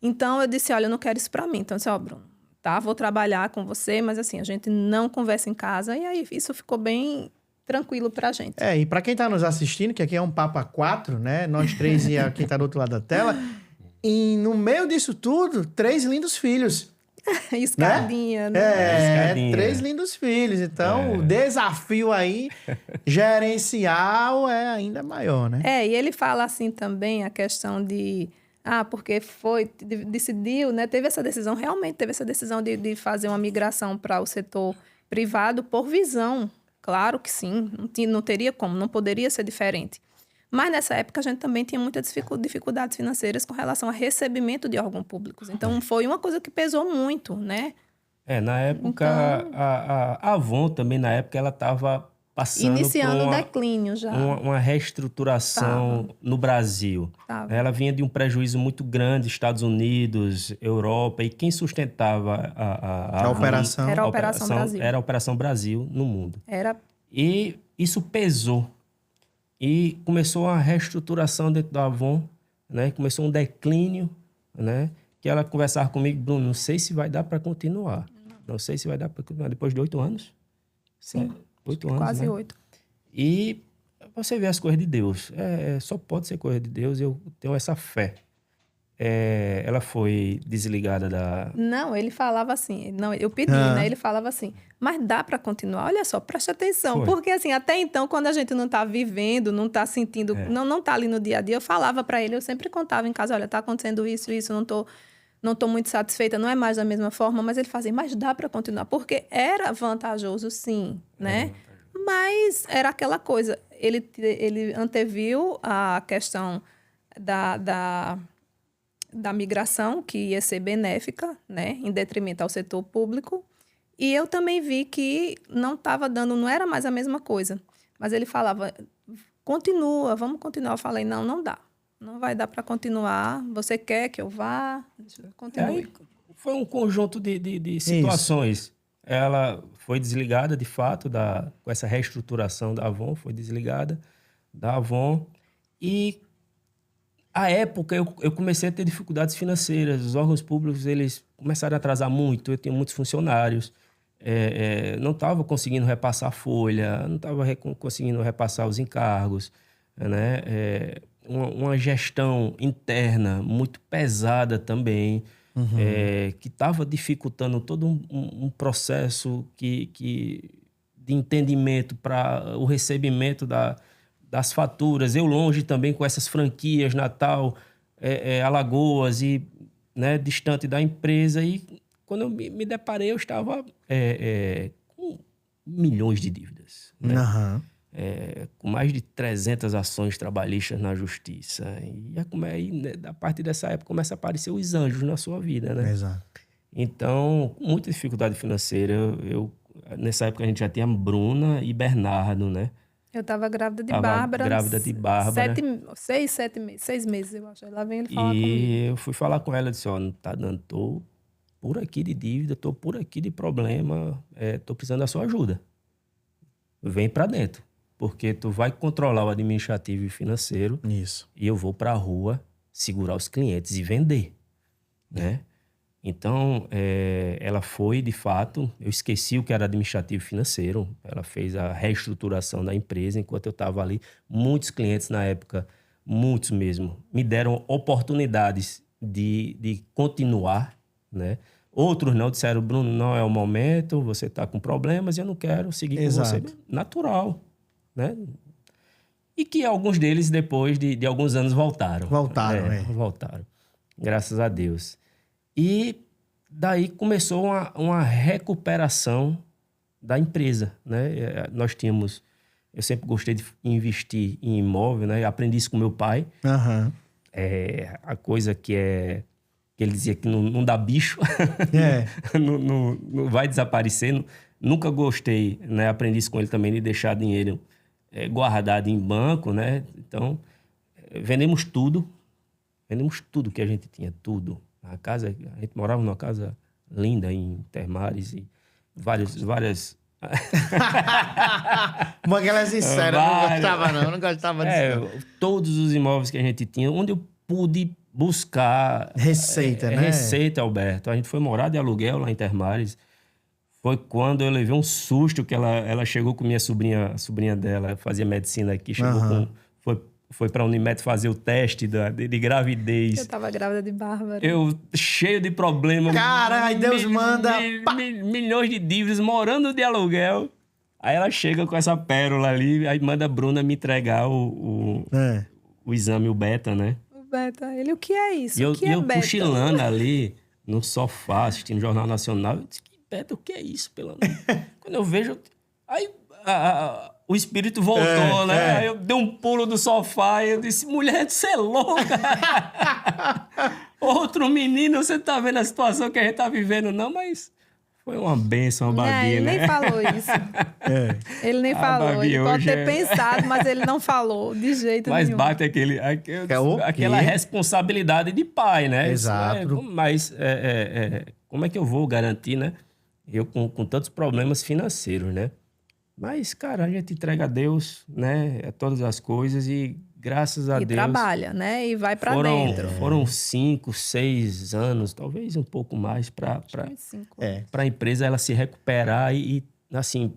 Então, eu disse, olha, eu não quero isso para mim. Então, eu disse, Bruno, tá, vou trabalhar com você, mas assim, a gente não conversa em casa. E aí, isso ficou bem tranquilo pra gente. E pra quem tá nos assistindo, que aqui é um papo a 4, né? Nós 3 e quem tá do outro lado da tela. E no meio disso tudo, 3 lindos filhos. Escadinha, né? Escadinha. 3 lindos filhos. Então, o desafio aí gerencial é ainda maior, né? E ele fala assim também a questão de... porque decidiu, né? Teve essa decisão, realmente teve essa decisão de fazer uma migração para o setor privado por visão. Claro que sim, não teria como, não poderia ser diferente. Mas nessa época a gente também tinha muitas dificuldades financeiras com relação a recebimento de órgãos públicos. Então foi uma coisa que pesou muito, né? Na época, a Avon também, na época, ela estava passando iniciando o declínio já. Uma reestruturação no Brasil. Ela vinha de um prejuízo muito grande, Estados Unidos, Europa, e quem sustentava a operação? Era a Operação Brasil. Era a Operação Brasil no mundo. Era. E isso pesou. E começou uma reestruturação dentro da Avon, né? Começou um declínio, né? Que ela conversava comigo, Bruno, não sei se vai dar para continuar. Não sei se vai dar para continuar. Depois de 8 anos? Sim. 8 anos, quase né? 8. E você vê as coisas de Deus. Só pode ser coisa de Deus, eu tenho essa fé. Ela foi desligada da... Não, ele falava assim, não, eu pedi, né? Ele falava assim, mas dá para continuar? Olha só, preste atenção. Foi. Porque assim, até então, quando a gente não tá vivendo, não tá sentindo, não tá ali no dia a dia, eu falava para ele, eu sempre contava em casa, olha, tá acontecendo isso, não tô não estou muito satisfeita, não é mais da mesma forma, mas ele fazia, mas dá para continuar, porque era vantajoso, sim, né? Mas era aquela coisa, ele anteviu a questão da migração, que ia ser benéfica, né? Em detrimento ao setor público, e eu também vi que não estava dando, não era mais a mesma coisa, mas ele falava, continua, vamos continuar. Eu falei, não dá. Não vai dar para continuar. Você quer que eu vá? Continue. Foi um conjunto de situações. Isso. Ela foi desligada, de fato, com essa reestruturação da Avon, foi desligada da Avon. E, à época, eu comecei a ter dificuldades financeiras. Os órgãos públicos, eles começaram a atrasar muito. Eu tinha muitos funcionários. Não estava conseguindo repassar a folha, não estava conseguindo repassar os encargos, né? Uma gestão interna muito pesada também, que estava dificultando todo um processo de entendimento para o recebimento das faturas. Eu longe também com essas franquias, Natal, Alagoas, e, né, distante da empresa. E quando eu me deparei, eu estava com milhões de dívidas, né? Com mais de 300 ações trabalhistas na justiça. E a partir dessa época começa a aparecer os anjos na sua vida, né? Exato. Então, muita dificuldade financeira. Nessa época a gente já tinha Bruna e Bernardo, né? Eu estava grávida de Bárbara. Grávida de Bárbara. 6 meses, eu acho. Aí lá vem ele falar comigo. E eu fui falar com ela e disse, não tá dando, tô por aqui de dívida, tô por aqui de problema, tô precisando da sua ajuda. Vem para dentro. Porque tu vai controlar o administrativo e financeiro. Isso. E eu vou para a rua segurar os clientes e vender, né? Então, ela foi, de fato, eu esqueci o que era administrativo e financeiro. Ela fez a reestruturação da empresa enquanto eu estava ali. Muitos clientes na época, muitos mesmo, me deram oportunidades de continuar, né? Outros não, disseram, Bruno, não é o momento, você está com problemas e eu não quero seguir com você. Natural, né? E que alguns deles, depois de alguns anos, voltaram. Voltaram. Graças a Deus. E daí começou uma recuperação da empresa, né? Eu sempre gostei de investir em imóvel, né? Eu aprendi isso com meu pai. A coisa que ele dizia que não dá bicho, não vai desaparecer. Nunca gostei, né? Aprendi isso com ele também, de deixar dinheiro guardado em banco, né? Então, vendemos tudo que a gente tinha, tudo. A gente morava numa casa linda em Intermares e várias... Uma galera sincera, não gostava disso. Todos os imóveis que a gente tinha, onde eu pude buscar... Receita, né? Receita, Alberto. A gente foi morar de aluguel lá em Intermares. Foi quando eu levei um susto que ela chegou com minha sobrinha, a sobrinha dela, fazia medicina aqui, foi para a Unimed fazer o teste de gravidez. Eu tava grávida de Bárbara. Eu, cheio de problema. Cara, aí Deus manda... milhões de dívidas, morando de aluguel. Aí ela chega com essa pérola ali, aí manda a Bruna me entregar o exame, o beta, né? O beta. Ele, o que é isso? E o que é eu beta? cochilando ali no sofá, assistindo o Jornal Nacional. Eu disse, que beta, o que é isso? Quando eu vejo... Aí... o espírito voltou, né? Aí eu dei um pulo do sofá e eu disse, mulher, você é louca! Outro menino, você tá vendo a situação que a gente tá vivendo, não? Mas foi uma bênção, a Babi, ele nem falou isso. Ele nem falou. Babi, ele pode ter pensado, mas ele não falou de jeito nenhum. Mas bate aquela responsabilidade de pai, né? Exato. Mas como é que eu vou garantir, né? Eu com tantos problemas financeiros, né? Mas, cara, a gente entrega a Deus, né? Todas as coisas e graças a Deus... E trabalha, né? E vai pra dentro. Foram 5, 6 anos, talvez um pouco mais, para a empresa ela se recuperar e, assim,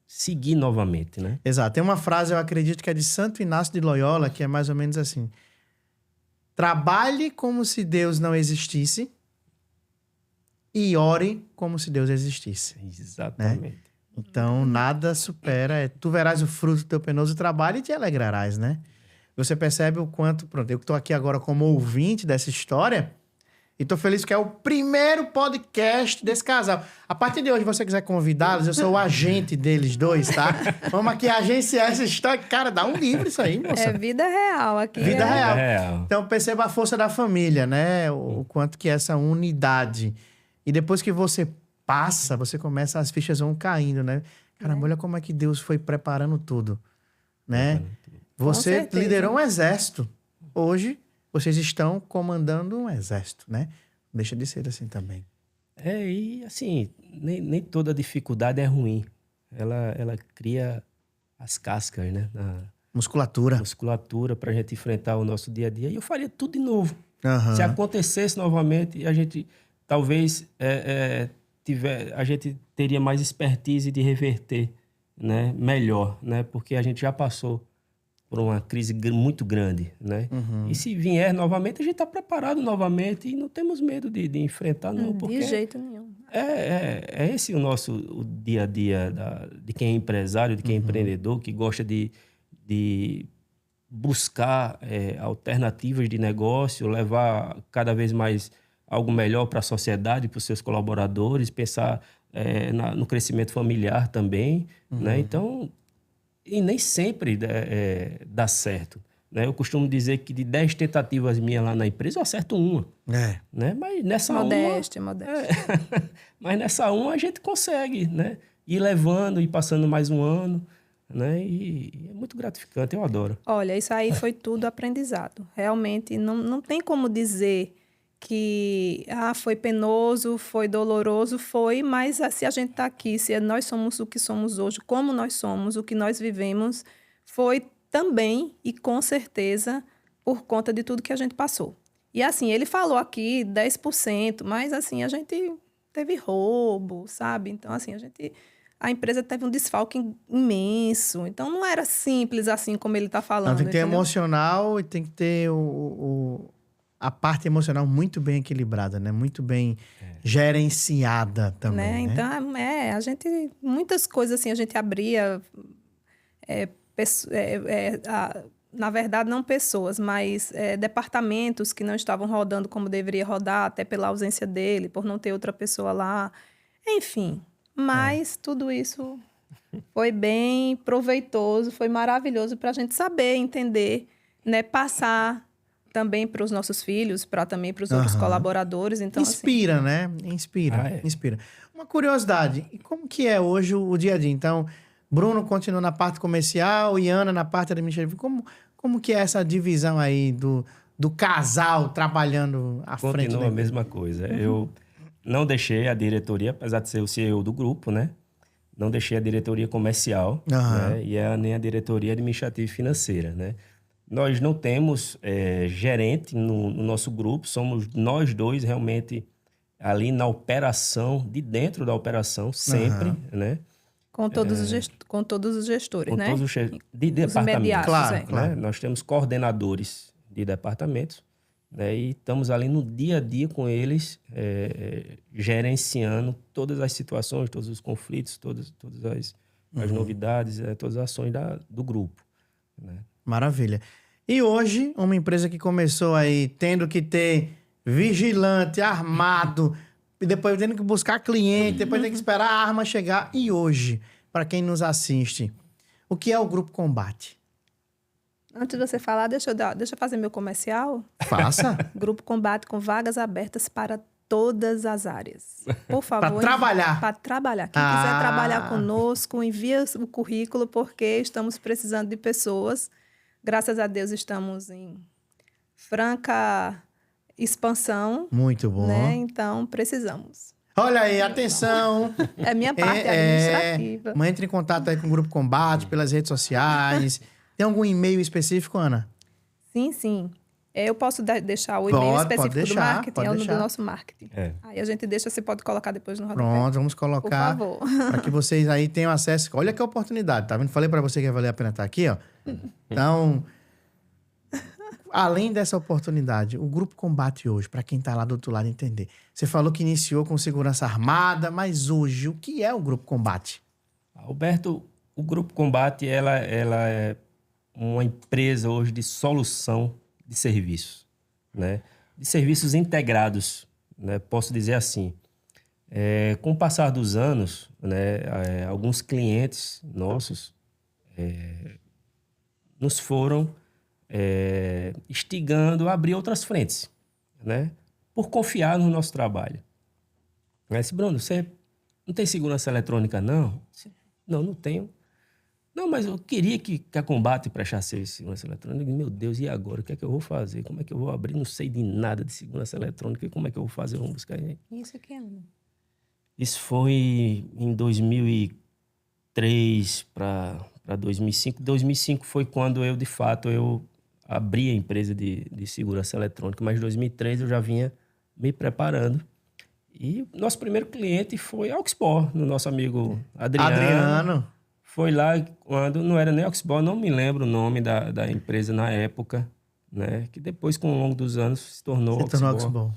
seguir novamente, né? Exato. Tem uma frase, eu acredito que é de Santo Inácio de Loyola, que é mais ou menos assim. Trabalhe como se Deus não existisse e ore como se Deus existisse. Exatamente. Né? Então, nada supera. Tu verás o fruto do teu penoso trabalho e te alegrarás, né? Você percebe o quanto... Pronto, eu que estou aqui agora como ouvinte dessa história, E tô feliz que é o primeiro podcast desse casal. A partir de hoje, se você quiser convidá-los, eu sou o agente deles dois, tá? Vamos aqui agenciar essa história. Cara, dá um livro isso aí, moça. É vida real aqui. Vida real. real. Então perceba a força da família, né? O quanto que é essa unidade. E depois que você passa, você começa, as fichas vão caindo, né? Caramba, olha como é que Deus foi preparando tudo, né? Você certeza. liderou um exército. Hoje, vocês estão comandando um exército, né? Deixa de ser assim também. E assim, nem toda dificuldade é ruim. Ela cria as cascas, né? Na Musculatura. musculatura para a gente enfrentar o nosso dia a dia. E eu faria tudo de novo. Aham. Se acontecesse novamente, a gente talvez a gente teria mais expertise de reverter, né? Melhor, né? Porque a gente já passou por uma crise muito grande, né? Uhum. E se vier novamente, a gente está preparado novamente e não temos medo de enfrentar, não. Porque De jeito nenhum. é esse o nosso o dia a dia de quem é empresário, de quem é empreendedor, que gosta de buscar alternativas de negócio, levar cada vez mais algo melhor para a sociedade, para os seus colaboradores, pensar no crescimento familiar também, né? Então, e nem sempre dá certo, né? Eu costumo dizer que de 10 tentativas minhas lá na empresa, eu acerto uma, É. né? Mas nessa Modéstia. mas nessa uma a gente consegue, né? Ir levando e passando mais um ano, né? E é muito gratificante, eu adoro. Olha, isso aí foi tudo aprendizado. Realmente, não tem como dizer que foi penoso, foi doloroso, mas se a gente está aqui, se nós somos o que somos hoje, como nós somos, o que nós vivemos, foi também e com certeza por conta de tudo que a gente passou. E assim, ele falou aqui 10%, mas assim, a gente teve roubo, sabe? Então, assim, a empresa teve um desfalque imenso. Então, não era simples assim como ele está falando. Não, tem que ter entendeu? emocional e tem que ter a parte emocional muito bem equilibrada, né? Muito bem gerenciada também, né? Então, a gente... Muitas coisas assim, a gente abria... na verdade, não pessoas, mas departamentos que não estavam rodando como deveria rodar, até pela ausência dele, por não ter outra pessoa lá. Enfim, mas tudo isso foi bem proveitoso, foi maravilhoso para a gente saber, entender, né? Passar também para os nossos filhos, também para os outros Aham. colaboradores. Então, Inspira, né? Inspira, inspira. Uma curiosidade, e como que é hoje o dia a dia? Então, Bruno continua na parte comercial e Ana na parte administrativa. Como que é essa divisão aí do casal trabalhando à frente? Continua a mesma coisa. Eu não deixei a diretoria, apesar de ser o CEO do grupo, né? Não deixei a diretoria comercial, né? E nem a diretoria administrativa e financeira, né? Nós não temos gerente no nosso grupo, somos nós dois realmente ali na operação, de dentro da operação, sempre, né? com todos os gestores, Com né? todos os de Os departamentos. imediatos, Claro, Né? Nós temos coordenadores de departamentos, né? E estamos ali no dia a dia com eles, gerenciando todas as situações, todos os conflitos, todas as novidades, todas as ações do grupo, né? Maravilha. E hoje, uma empresa que começou aí tendo que ter vigilante armado, e depois tendo que buscar cliente, depois tendo que esperar a arma chegar. E hoje, para quem nos assiste, o que é o Grupo Combate? Antes de você falar, deixa eu fazer meu comercial. Faça. Grupo Combate com vagas abertas para todas as áreas. Por favor. Para trabalhar. Para trabalhar. Quem quiser trabalhar conosco, envia o currículo, porque estamos precisando de pessoas. Graças a Deus, estamos em franca expansão. Muito bom. Né? Então, precisamos. Olha aí, atenção. É minha parte administrativa. Entre em contato aí com o Grupo Combate, pelas redes sociais. Tem algum e-mail específico, Ana? Sim. Eu posso deixar o e-mail específico do marketing, é o do nosso marketing. Aí a gente deixa, você pode colocar depois no rodapé. Pronto, vamos colocar. Por favor. Para que vocês aí tenham acesso. Olha que oportunidade, tá vendo? Falei para você que ia valer a pena estar aqui, ó. Então, além dessa oportunidade, o Grupo Combate hoje, para quem tá lá do outro lado entender. Você falou que iniciou com segurança armada, mas hoje, o que é o Grupo Combate? Alberto, o Grupo Combate, ela é uma empresa hoje de solução de serviços, né? de serviços integrados, né? Posso dizer assim. Com o passar dos anos, né, alguns clientes nossos nos foram instigando a abrir outras frentes, né, por confiar no nosso trabalho. Mas, Bruno, você não tem segurança eletrônica, não? Não, não tenho. Não, mas eu queria que a Combate prestasse serviço de segurança eletrônica. Meu Deus, e agora? O que é que eu vou fazer? Como é que eu vou abrir? Não sei de nada de segurança eletrônica. Como é que eu vou fazer? Vamos buscar aí. Isso que ano? Isso foi em 2003 para 2005. 2005 foi quando eu, de fato, abri a empresa de segurança eletrônica. Mas em 2003 eu já vinha me preparando. E nosso primeiro cliente foi a Oxpor, no nosso amigo Adriano. Foi lá quando não era nem Oxbol, não me lembro o nome da empresa na época, né? Que depois, com o longo dos anos, se tornou Oxbol.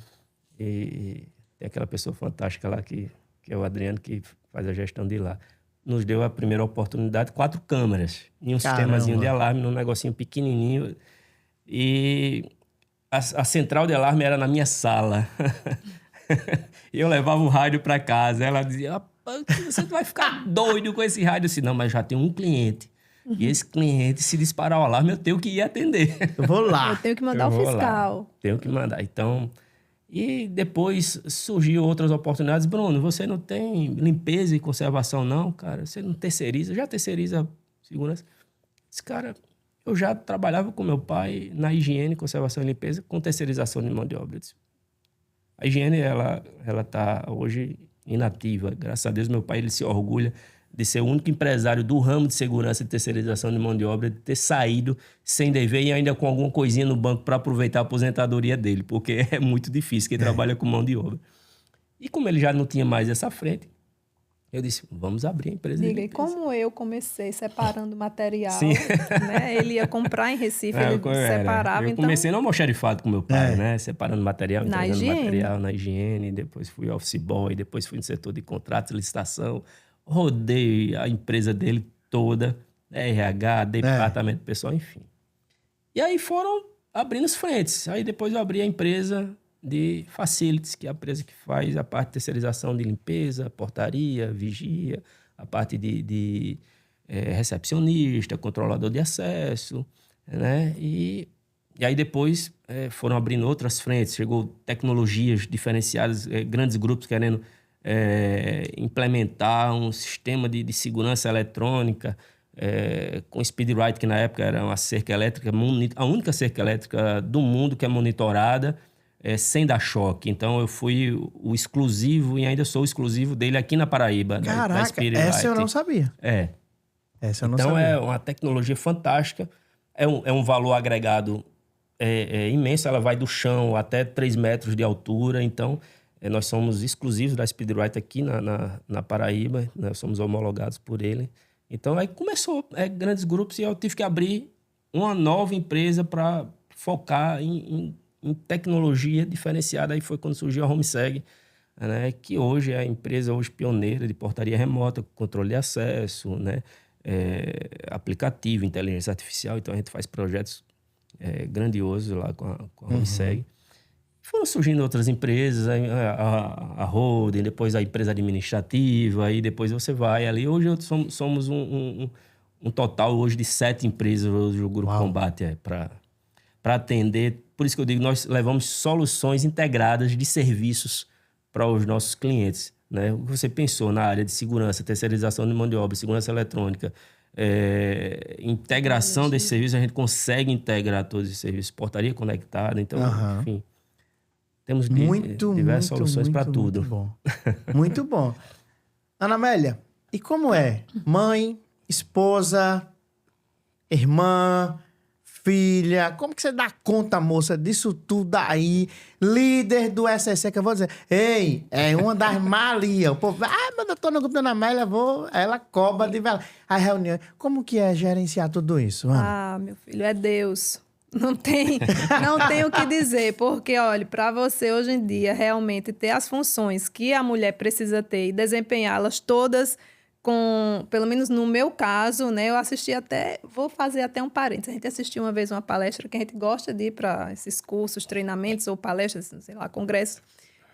E tem aquela pessoa fantástica lá que é o Adriano, que faz a gestão de lá. Nos deu a primeira oportunidade, 4 câmeras e um sistemazinho de alarme num negocinho pequenininho. E a central de alarme era na minha sala. E eu levava o rádio para casa. Ela dizia... Você vai ficar doido com esse rádio. Assim, não, mas já tem um cliente. E esse cliente, se disparar o alarme, eu tenho que ir atender. Eu vou lá. Eu tenho que mandar o fiscal. Tenho que mandar. Então, e depois surgiu outras oportunidades. Bruno, você não tem limpeza e conservação, não, cara? Você não terceiriza? Já terceiriza segurança? Esse cara, eu já trabalhava com meu pai na higiene, conservação e limpeza, com terceirização de mão de obra. A higiene, ela tá hoje inativa. Graças a Deus, meu pai ele se orgulha de ser o único empresário do ramo de segurança e terceirização de mão de obra, de ter saído sem dever e ainda com alguma coisinha no banco para aproveitar a aposentadoria dele, porque é muito difícil quem trabalha com mão de obra. E como ele já não tinha mais essa frente, eu disse, vamos abrir a empresa. Diga, e como eu comecei separando material, né? Ele ia comprar em Recife, ele separava. Eu comecei no almoxarifado com meu pai, né? Separando material, entregando material na higiene, depois fui office boy, depois fui no setor de contratos, licitação, rodei a empresa dele toda, RH, departamento pessoal, enfim. E aí foram abrindo as frentes. Aí depois eu abri a empresa de facilities, que é a empresa que faz a parte de terceirização de limpeza, portaria, vigia, a parte de recepcionista, controlador de acesso, né? E aí depois foram abrindo outras frentes, chegou tecnologias diferenciadas, grandes grupos querendo implementar um sistema de segurança eletrônica com SpeedRite, que na época era uma cerca elétrica, a única cerca elétrica do mundo que é monitorada, sem dar choque. Então, eu fui o exclusivo e ainda sou o exclusivo dele aqui na Paraíba. Caraca, essa eu não sabia. Essa eu não sabia. Então, é uma tecnologia fantástica. É um valor agregado imenso. Ela vai do chão até 3 metros de altura. Então, nós somos exclusivos da SpeedRite aqui na Paraíba. Nós somos homologados por ele. Então, aí começou grandes grupos e eu tive que abrir uma nova empresa para focar em tecnologia diferenciada. Aí foi quando surgiu a HomeSeg, né, que hoje é a empresa pioneira de portaria remota, controle de acesso, né, aplicativo, inteligência artificial. Então, a gente faz projetos grandiosos lá com a HomeSeg. Foram surgindo outras empresas, a holding, depois a empresa administrativa, aí depois você vai ali. Hoje somos um total hoje de 7 empresas, hoje o Grupo Combate para atender. Por isso que eu digo, nós levamos soluções integradas de serviços para os nossos clientes, né? O que você pensou na área de segurança, terceirização de mão de obra, segurança eletrônica, integração desses serviços, a gente consegue integrar todos esses serviços, portaria conectada, então, enfim, temos diversas soluções para tudo. Muito bom. Muito bom. Ana Amélia, e como é? Mãe, esposa, irmã, filha, como que você dá conta, moça, disso tudo aí? Líder do SSC, que eu vou dizer, ei, é uma das malias. O povo, mas eu tô no grupo da Ana Amélia, ela cobra de vela. A reunião, como que é gerenciar tudo isso, Ana? Meu filho, é Deus. Não tem o que dizer, porque, olha, para você hoje em dia realmente ter as funções que a mulher precisa ter e desempenhá-las todas pelo menos no meu caso, né, eu assisti até, vou fazer até um parênteses, a gente assistiu uma vez uma palestra que a gente gosta de ir para esses cursos, treinamentos ou palestras, sei lá, congressos.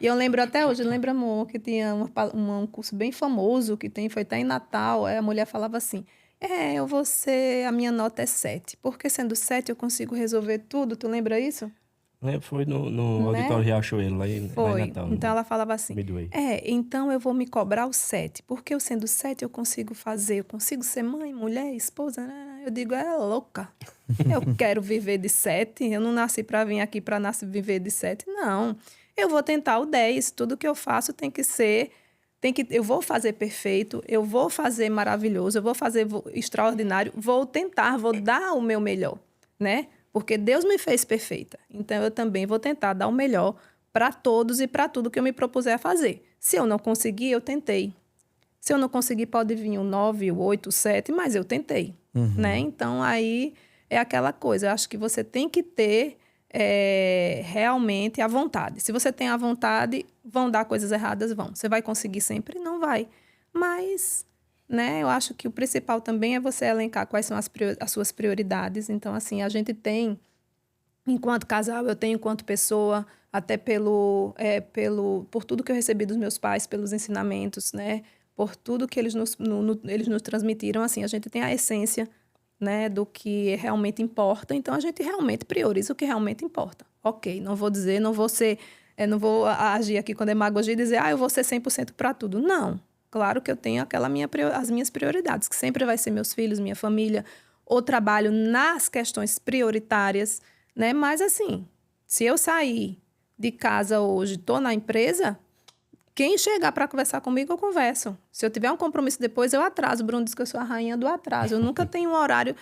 E eu lembro até hoje, lembro, amor, que tinha um curso bem famoso que foi até em Natal, aí a mulher falava assim, a minha nota é 7, porque sendo 7 eu consigo resolver tudo, tu lembra isso? Foi no Né? Auditório Riachuelo, lá em Foi. Natal. Então ela falava assim: Midway. então eu vou me cobrar o 7, porque eu sendo 7 eu consigo fazer, eu consigo ser mãe, mulher, esposa. Né? Eu digo, é louca. Eu quero viver de 7, eu não nasci para vir aqui para viver de 7, não. Eu vou tentar o 10, tudo que eu faço tem que ser, eu vou fazer perfeito, eu vou fazer maravilhoso, eu vou fazer extraordinário, vou tentar, vou dar o meu melhor, né? Porque Deus me fez perfeita. Então, eu também vou tentar dar o melhor para todos e para tudo que eu me propuser a fazer. Se eu não conseguir, eu tentei. Se eu não conseguir, pode vir o 9, o 8, o 7, mas eu tentei. Né? Então, aí é aquela coisa. Eu acho que você tem que ter realmente a vontade. Se você tem a vontade, vão dar coisas erradas? Vão. Você vai conseguir sempre? Não vai. Mas... né? Eu acho que o principal também é você elencar quais são as suas prioridades. Então, assim, a gente tem, enquanto casal, eu tenho enquanto pessoa, até por tudo que eu recebi dos meus pais, pelos ensinamentos, né? Por tudo que eles nos transmitiram, assim, a gente tem a essência, né, do que realmente importa. Então, a gente realmente prioriza o que realmente importa. Ok, não vou dizer, não vou agir aqui com demagogia e dizer, eu vou ser 100% para tudo. Não. Claro que eu tenho as minhas prioridades, que sempre vai ser meus filhos, minha família, ou trabalho nas questões prioritárias, né? Mas, assim, se eu sair de casa hoje, estou na empresa, quem chegar para conversar comigo, eu converso. Se eu tiver um compromisso depois, eu atraso. O Bruno diz que eu sou a rainha do atraso. Eu nunca tenho um horário...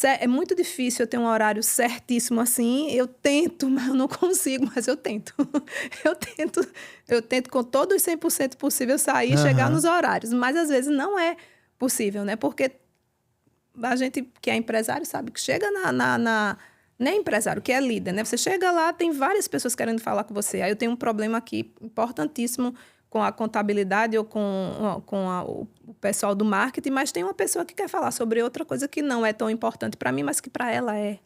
É muito difícil eu ter um horário certíssimo assim. Eu tento, mas eu não consigo, mas eu tento. Eu tento com todos os 100% possível sair e chegar nos horários. Mas, às vezes, não é possível, né? Porque a gente que é empresário sabe que chega nem empresário, que é líder, né? Você chega lá, tem várias pessoas querendo falar com você. Aí eu tenho um problema aqui importantíssimo com a contabilidade ou o pessoal do marketing, mas tem uma pessoa que quer falar sobre outra coisa que não é tão importante para mim, mas que para ela é,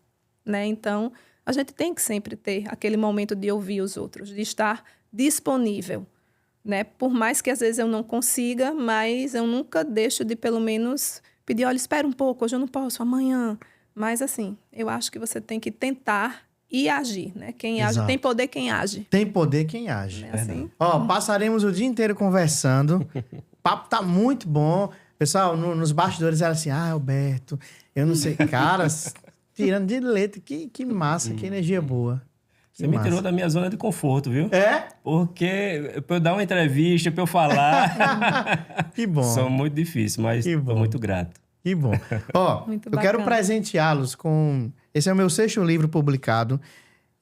né? Então, a gente tem que sempre ter aquele momento de ouvir os outros, de estar disponível, né? Por mais que às vezes eu não consiga, mas eu nunca deixo de pelo menos pedir, olha, espera um pouco, hoje eu não posso, amanhã. Mas assim, eu acho que você tem que tentar e agir, né? Quem age tem poder, quem age. Tem poder quem age. É assim? Passaremos o dia inteiro conversando. O papo tá muito bom. Pessoal, nos bastidores era assim, Alberto, eu não sei. Cara, tirando de letra, que massa, que energia boa. Você me tirou da minha zona de conforto, viu? É? Porque pra eu dar uma entrevista, pra eu falar... Que bom. São muito difíceis, mas estou muito grato. Que bom. Muito eu quero bacana. presenteá-los com... Esse é o meu 6º livro publicado.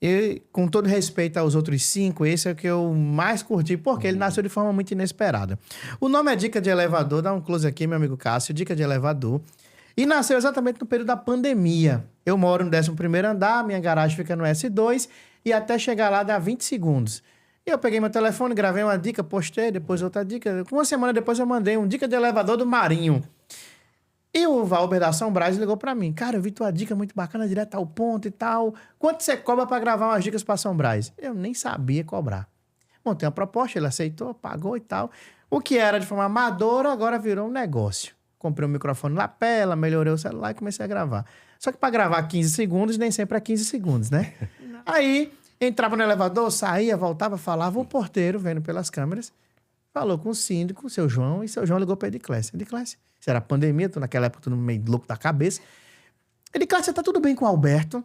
E, com todo respeito aos outros 5, esse é o que eu mais curti, porque ele nasceu de forma muito inesperada. O nome é Dica de Elevador. Dá um close aqui, meu amigo Cássio. Dica de Elevador. E nasceu exatamente no período da pandemia. Eu moro no 11º andar, minha garagem fica no S2, e até chegar lá dá 20 segundos. E eu peguei meu telefone, gravei uma dica, postei, depois outra dica. Uma semana depois eu mandei um Dica de Elevador do Marinho. E o Valber da São Brás ligou pra mim. Cara, eu vi tua dica muito bacana, direto ao ponto e tal. Quanto você cobra pra gravar umas dicas pra São Brás? Eu nem sabia cobrar. Montei uma proposta, ele aceitou, pagou e tal. O que era de forma amadora, agora virou um negócio. Comprei um microfone lapela, melhorei o celular e comecei a gravar. Só que pra gravar 15 segundos, nem sempre é 15 segundos, né? Aí, entrava no elevador, saía, voltava, falava. O porteiro, vendo pelas câmeras, falou com o síndico, seu João, e seu João ligou pra Ediclésia. Ediclésia, isso era pandemia, tô naquela época tudo meio louco da cabeça. Ediclésia, tá tudo bem com o Alberto?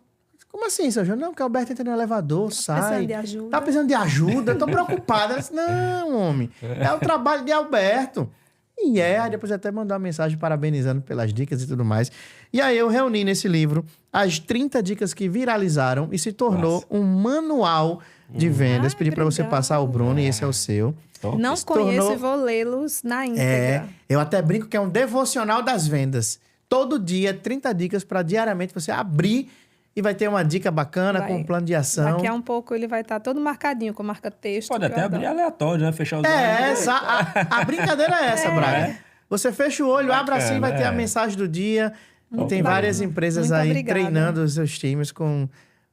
Como assim, seu João? Não, porque o Alberto entra no elevador, sai. Precisando de ajuda. Tá precisando de ajuda, eu tô preocupada. Ela disse, não, homem, é o trabalho de Alberto. E aí depois até mandou uma mensagem parabenizando pelas dicas e tudo mais. E aí eu reuni nesse livro as 30 dicas que viralizaram e se tornou um manual de vendas. Pedi para você passar o Bruno e esse é o seu. Não conheço e vou lê-los na íntegra. Eu até brinco que é um devocional das vendas. Todo dia, 30 dicas para diariamente você abrir e vai ter uma dica bacana com um plano de ação. Daqui a um pouco ele vai estar todo marcadinho, com marca-texto. Pode até abrir aleatório, né? Fechar os A brincadeira é essa, Braga. Você fecha o olho, abre assim, vai ter a é. mensagem do dia. E tem bacana. várias empresas Muito aí obrigada. treinando os seus times com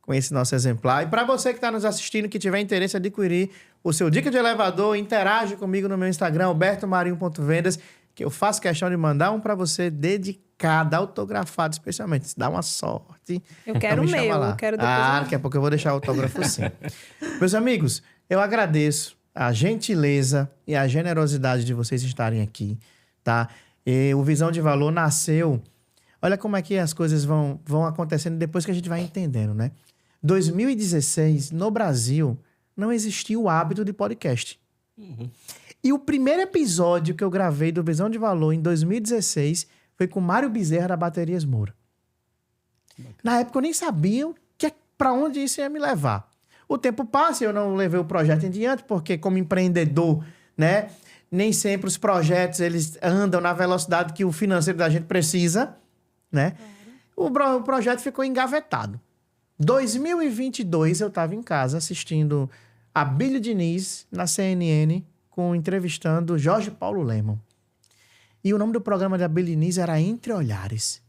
esse nosso exemplar. E para você que está nos assistindo, que tiver interesse em adquirir o seu Dica de Elevador, interage comigo no meu Instagram, albertomarinho.vendas, que eu faço questão de mandar um para você dedicado, autografado especialmente. Isso dá uma sorte. Eu quero Então me o chama meu, lá. eu quero depois. Daqui a pouco eu vou deixar o autógrafo sim. Meus amigos, eu agradeço a gentileza e a generosidade de vocês estarem aqui, tá? E o Visão de Valor nasceu... Olha como é que as coisas vão acontecendo depois que a gente vai entendendo, né? 2016, no Brasil, não existia o hábito de podcast. E o primeiro episódio que eu gravei do Visão de Valor em 2016 foi com Mário Bezerra da Baterias Moura. Na época eu nem sabia para onde isso ia me levar. O tempo passa e eu não levei o projeto em diante, porque como empreendedor, né, nem sempre os projetos eles andam na velocidade que o financeiro da gente precisa, né? O projeto ficou engavetado. 2022 eu estava em casa assistindo a Bílio Diniz na CNN entrevistando Jorge Paulo Lemann. E o nome do programa da Bílio Diniz era Entre Olhares.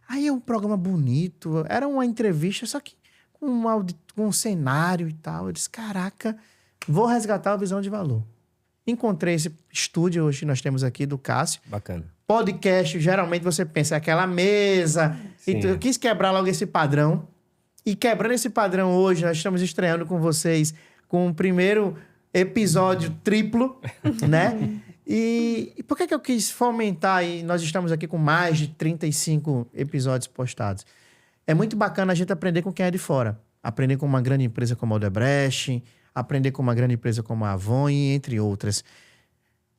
Aí é um programa bonito, era uma entrevista, só que com um cenário e tal. Eu disse, caraca, vou resgatar a Visão de Valor. Encontrei esse estúdio hoje que nós temos aqui do Cássio. Bacana. Podcast, geralmente você pensa, é aquela mesa. Sim. Eu quis quebrar logo esse padrão. E quebrando esse padrão hoje, nós estamos estreando com vocês com o primeiro episódio triplo, né? E por que eu quis fomentar? E nós estamos aqui com mais de 35 episódios postados. É muito bacana a gente aprender com quem é de fora. Aprender com uma grande empresa como a Odebrecht, aprender com uma grande empresa como a Avon, entre outras.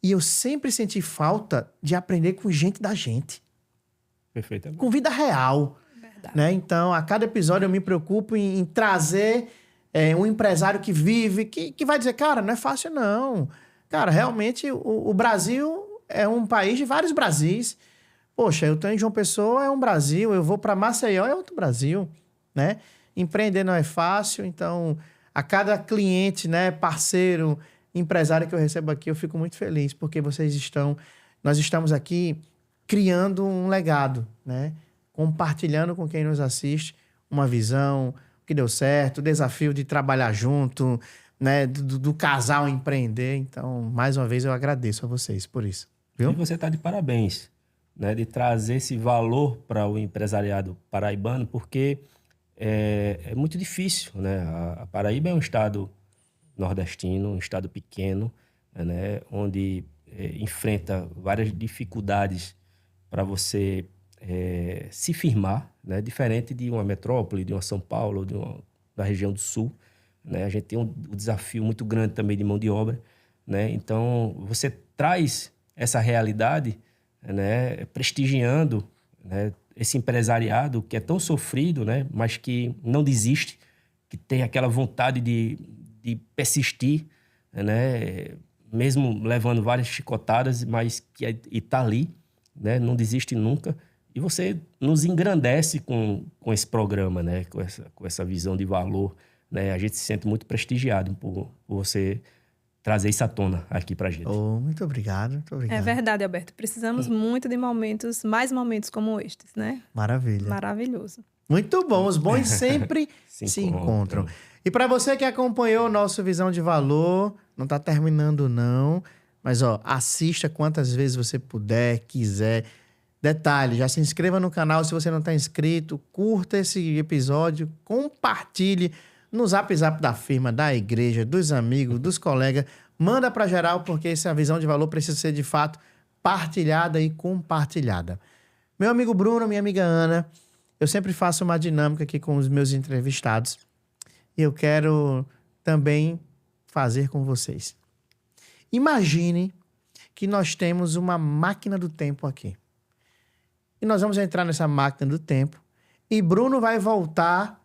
E eu sempre senti falta de aprender com gente da gente. Perfeitamente. Com vida real. Verdade. Né? Então, a cada episódio eu me preocupo em trazer um empresário que vive, que vai dizer, cara, não é fácil não. Cara, realmente o Brasil é um país de vários Brasis. Poxa, eu estou em João Pessoa, é um Brasil. Eu vou para Maceió, é outro Brasil. Né? Empreender não é fácil, então a cada cliente, né, parceiro, empresário que eu recebo aqui, eu fico muito feliz, porque nós estamos aqui criando um legado, né? Compartilhando com quem nos assiste uma visão, o que deu certo, o desafio de trabalhar junto, né? Do casal empreender. Então, mais uma vez, eu agradeço a vocês por isso. Viu? E você está de parabéns, né? De trazer esse valor para o empresariado paraibano, porque é muito difícil, né? A Paraíba é um estado nordestino, um estado pequeno, né? Onde enfrenta várias dificuldades para você se firmar, né? Diferente de uma metrópole, de uma São Paulo, da região do Sul, né? A gente tem um desafio muito grande também de mão de obra, né? Então, você traz essa realidade, né? Prestigiando, né? Esse empresariado que é tão sofrido, né? Mas que não desiste, que tem aquela vontade de persistir, né? Mesmo levando várias chicotadas, mas que está ali, né? Não desiste nunca. E você nos engrandece com esse programa, né? Com essa visão de valor, né? A gente se sente muito prestigiado por você trazer isso à tona aqui pra gente. Oh, muito obrigado, muito obrigado. É verdade, Alberto. Precisamos muito de mais momentos como estes, né? Maravilha. Maravilhoso. Muito bom, os bons sempre se encontram. E para você que acompanhou o nosso Visão de Valor, não está terminando não, mas assista quantas vezes você puder, quiser. Detalhe, já se inscreva no canal se você não está inscrito, curta esse episódio, compartilhe no Zap da firma, da igreja, dos amigos, dos colegas. Manda para geral, porque essa visão de valor precisa ser, de fato, partilhada e compartilhada. Meu amigo Bruno, minha amiga Ana, eu sempre faço uma dinâmica aqui com os meus entrevistados. E eu quero também fazer com vocês. Imagine que nós temos uma máquina do tempo aqui. E nós vamos entrar nessa máquina do tempo. E Bruno vai voltar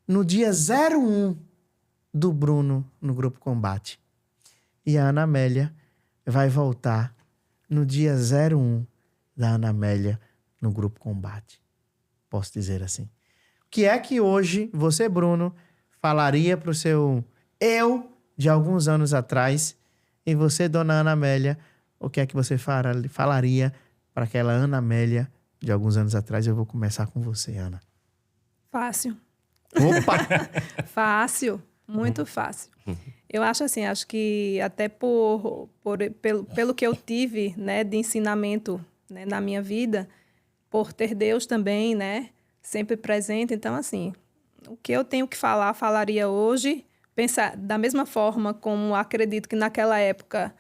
no dia 01 do Bruno no Grupo Combate. E a Ana Amélia vai voltar no dia 01 da Ana Amélia no Grupo Combate. Posso dizer assim. O que é que hoje você, Bruno, falaria para o seu eu de alguns anos atrás e você, dona Ana Amélia, o que é que você falaria para aquela Ana Amélia de alguns anos atrás? Eu vou começar com você, Ana. Fácil. Opa! Fácil. Muito fácil. Eu acho assim, acho que até pelo que eu tive, né, de ensinamento, né, na minha vida, por ter Deus também, né, sempre presente. Então, assim, o que eu tenho que falar, falaria hoje, pensar da mesma forma como acredito que naquela época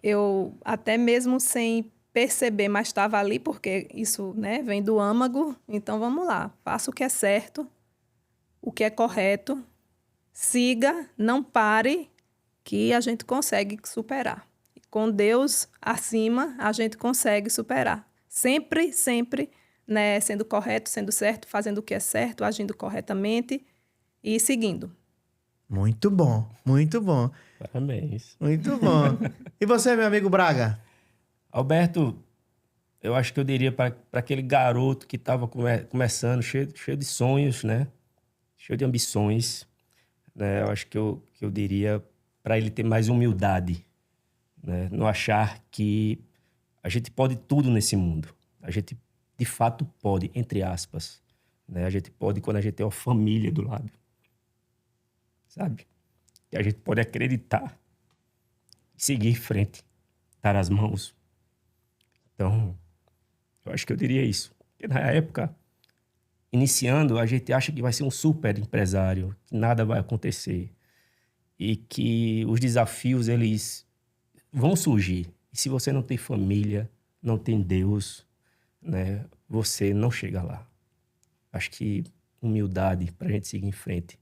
eu, até mesmo sem perceber, mas estava ali, porque isso, né, vem do âmago. Então, vamos lá. Faça o que é certo, o que é correto, siga, não pare, que a gente consegue superar. Com Deus acima, a gente consegue superar. Sempre, sempre, né, sendo correto, sendo certo, fazendo o que é certo, agindo corretamente e seguindo. Muito bom, muito bom. Parabéns. Muito bom. E você, meu amigo Braga? Alberto, eu acho que eu diria para aquele garoto que estava começando, cheio de sonhos, né? Cheio de ambições, né? Eu acho que eu diria para ele ter mais humildade, né? Não achar que a gente pode tudo nesse mundo. A gente, de fato, pode, entre aspas, né? A gente pode quando a gente tem uma família do lado, sabe? E a gente pode acreditar, seguir em frente, dar as mãos. Então, eu acho que eu diria isso. Porque na época, iniciando, a gente acha que vai ser um super empresário, que nada vai acontecer e que os desafios, eles vão surgir. E se você não tem família, não tem Deus, né, você não chega lá. Acho que humildade para a gente seguir em frente.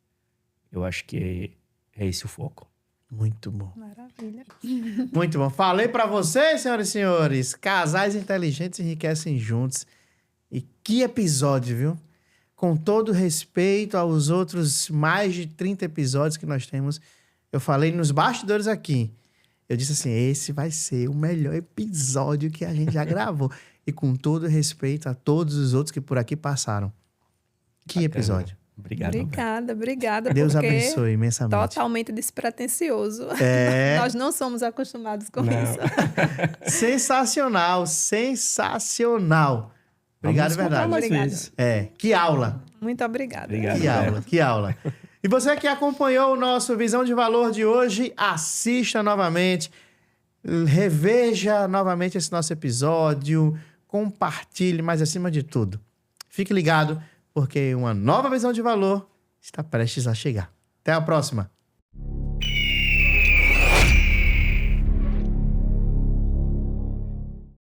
Eu acho que é esse o foco. Muito bom. Maravilha. Muito bom. Falei pra vocês, senhoras e senhores, casais inteligentes enriquecem juntos. E que episódio, viu? Com todo respeito aos outros mais de 30 episódios que nós temos, eu falei nos bastidores aqui. Eu disse assim, esse vai ser o melhor episódio que a gente já gravou. E com todo respeito a todos os outros que por aqui passaram. Que Bacana. episódio. Obrigado, Alberto. Obrigada. Deus porque abençoe imensamente. totalmente despretensioso. É. Nós não somos acostumados com Não. isso. Sensacional, sensacional. Obrigado, Vamos contar verdade. mais Obrigada. vezes. Que aula. Muito obrigada. Obrigado. Que Alberto. aula, que aula. E você que acompanhou o nosso Visão de Valor de hoje, assista novamente, reveja novamente esse nosso episódio, compartilhe, mas acima de tudo, fique ligado, porque uma nova Visão de Valor está prestes a chegar. Até a próxima.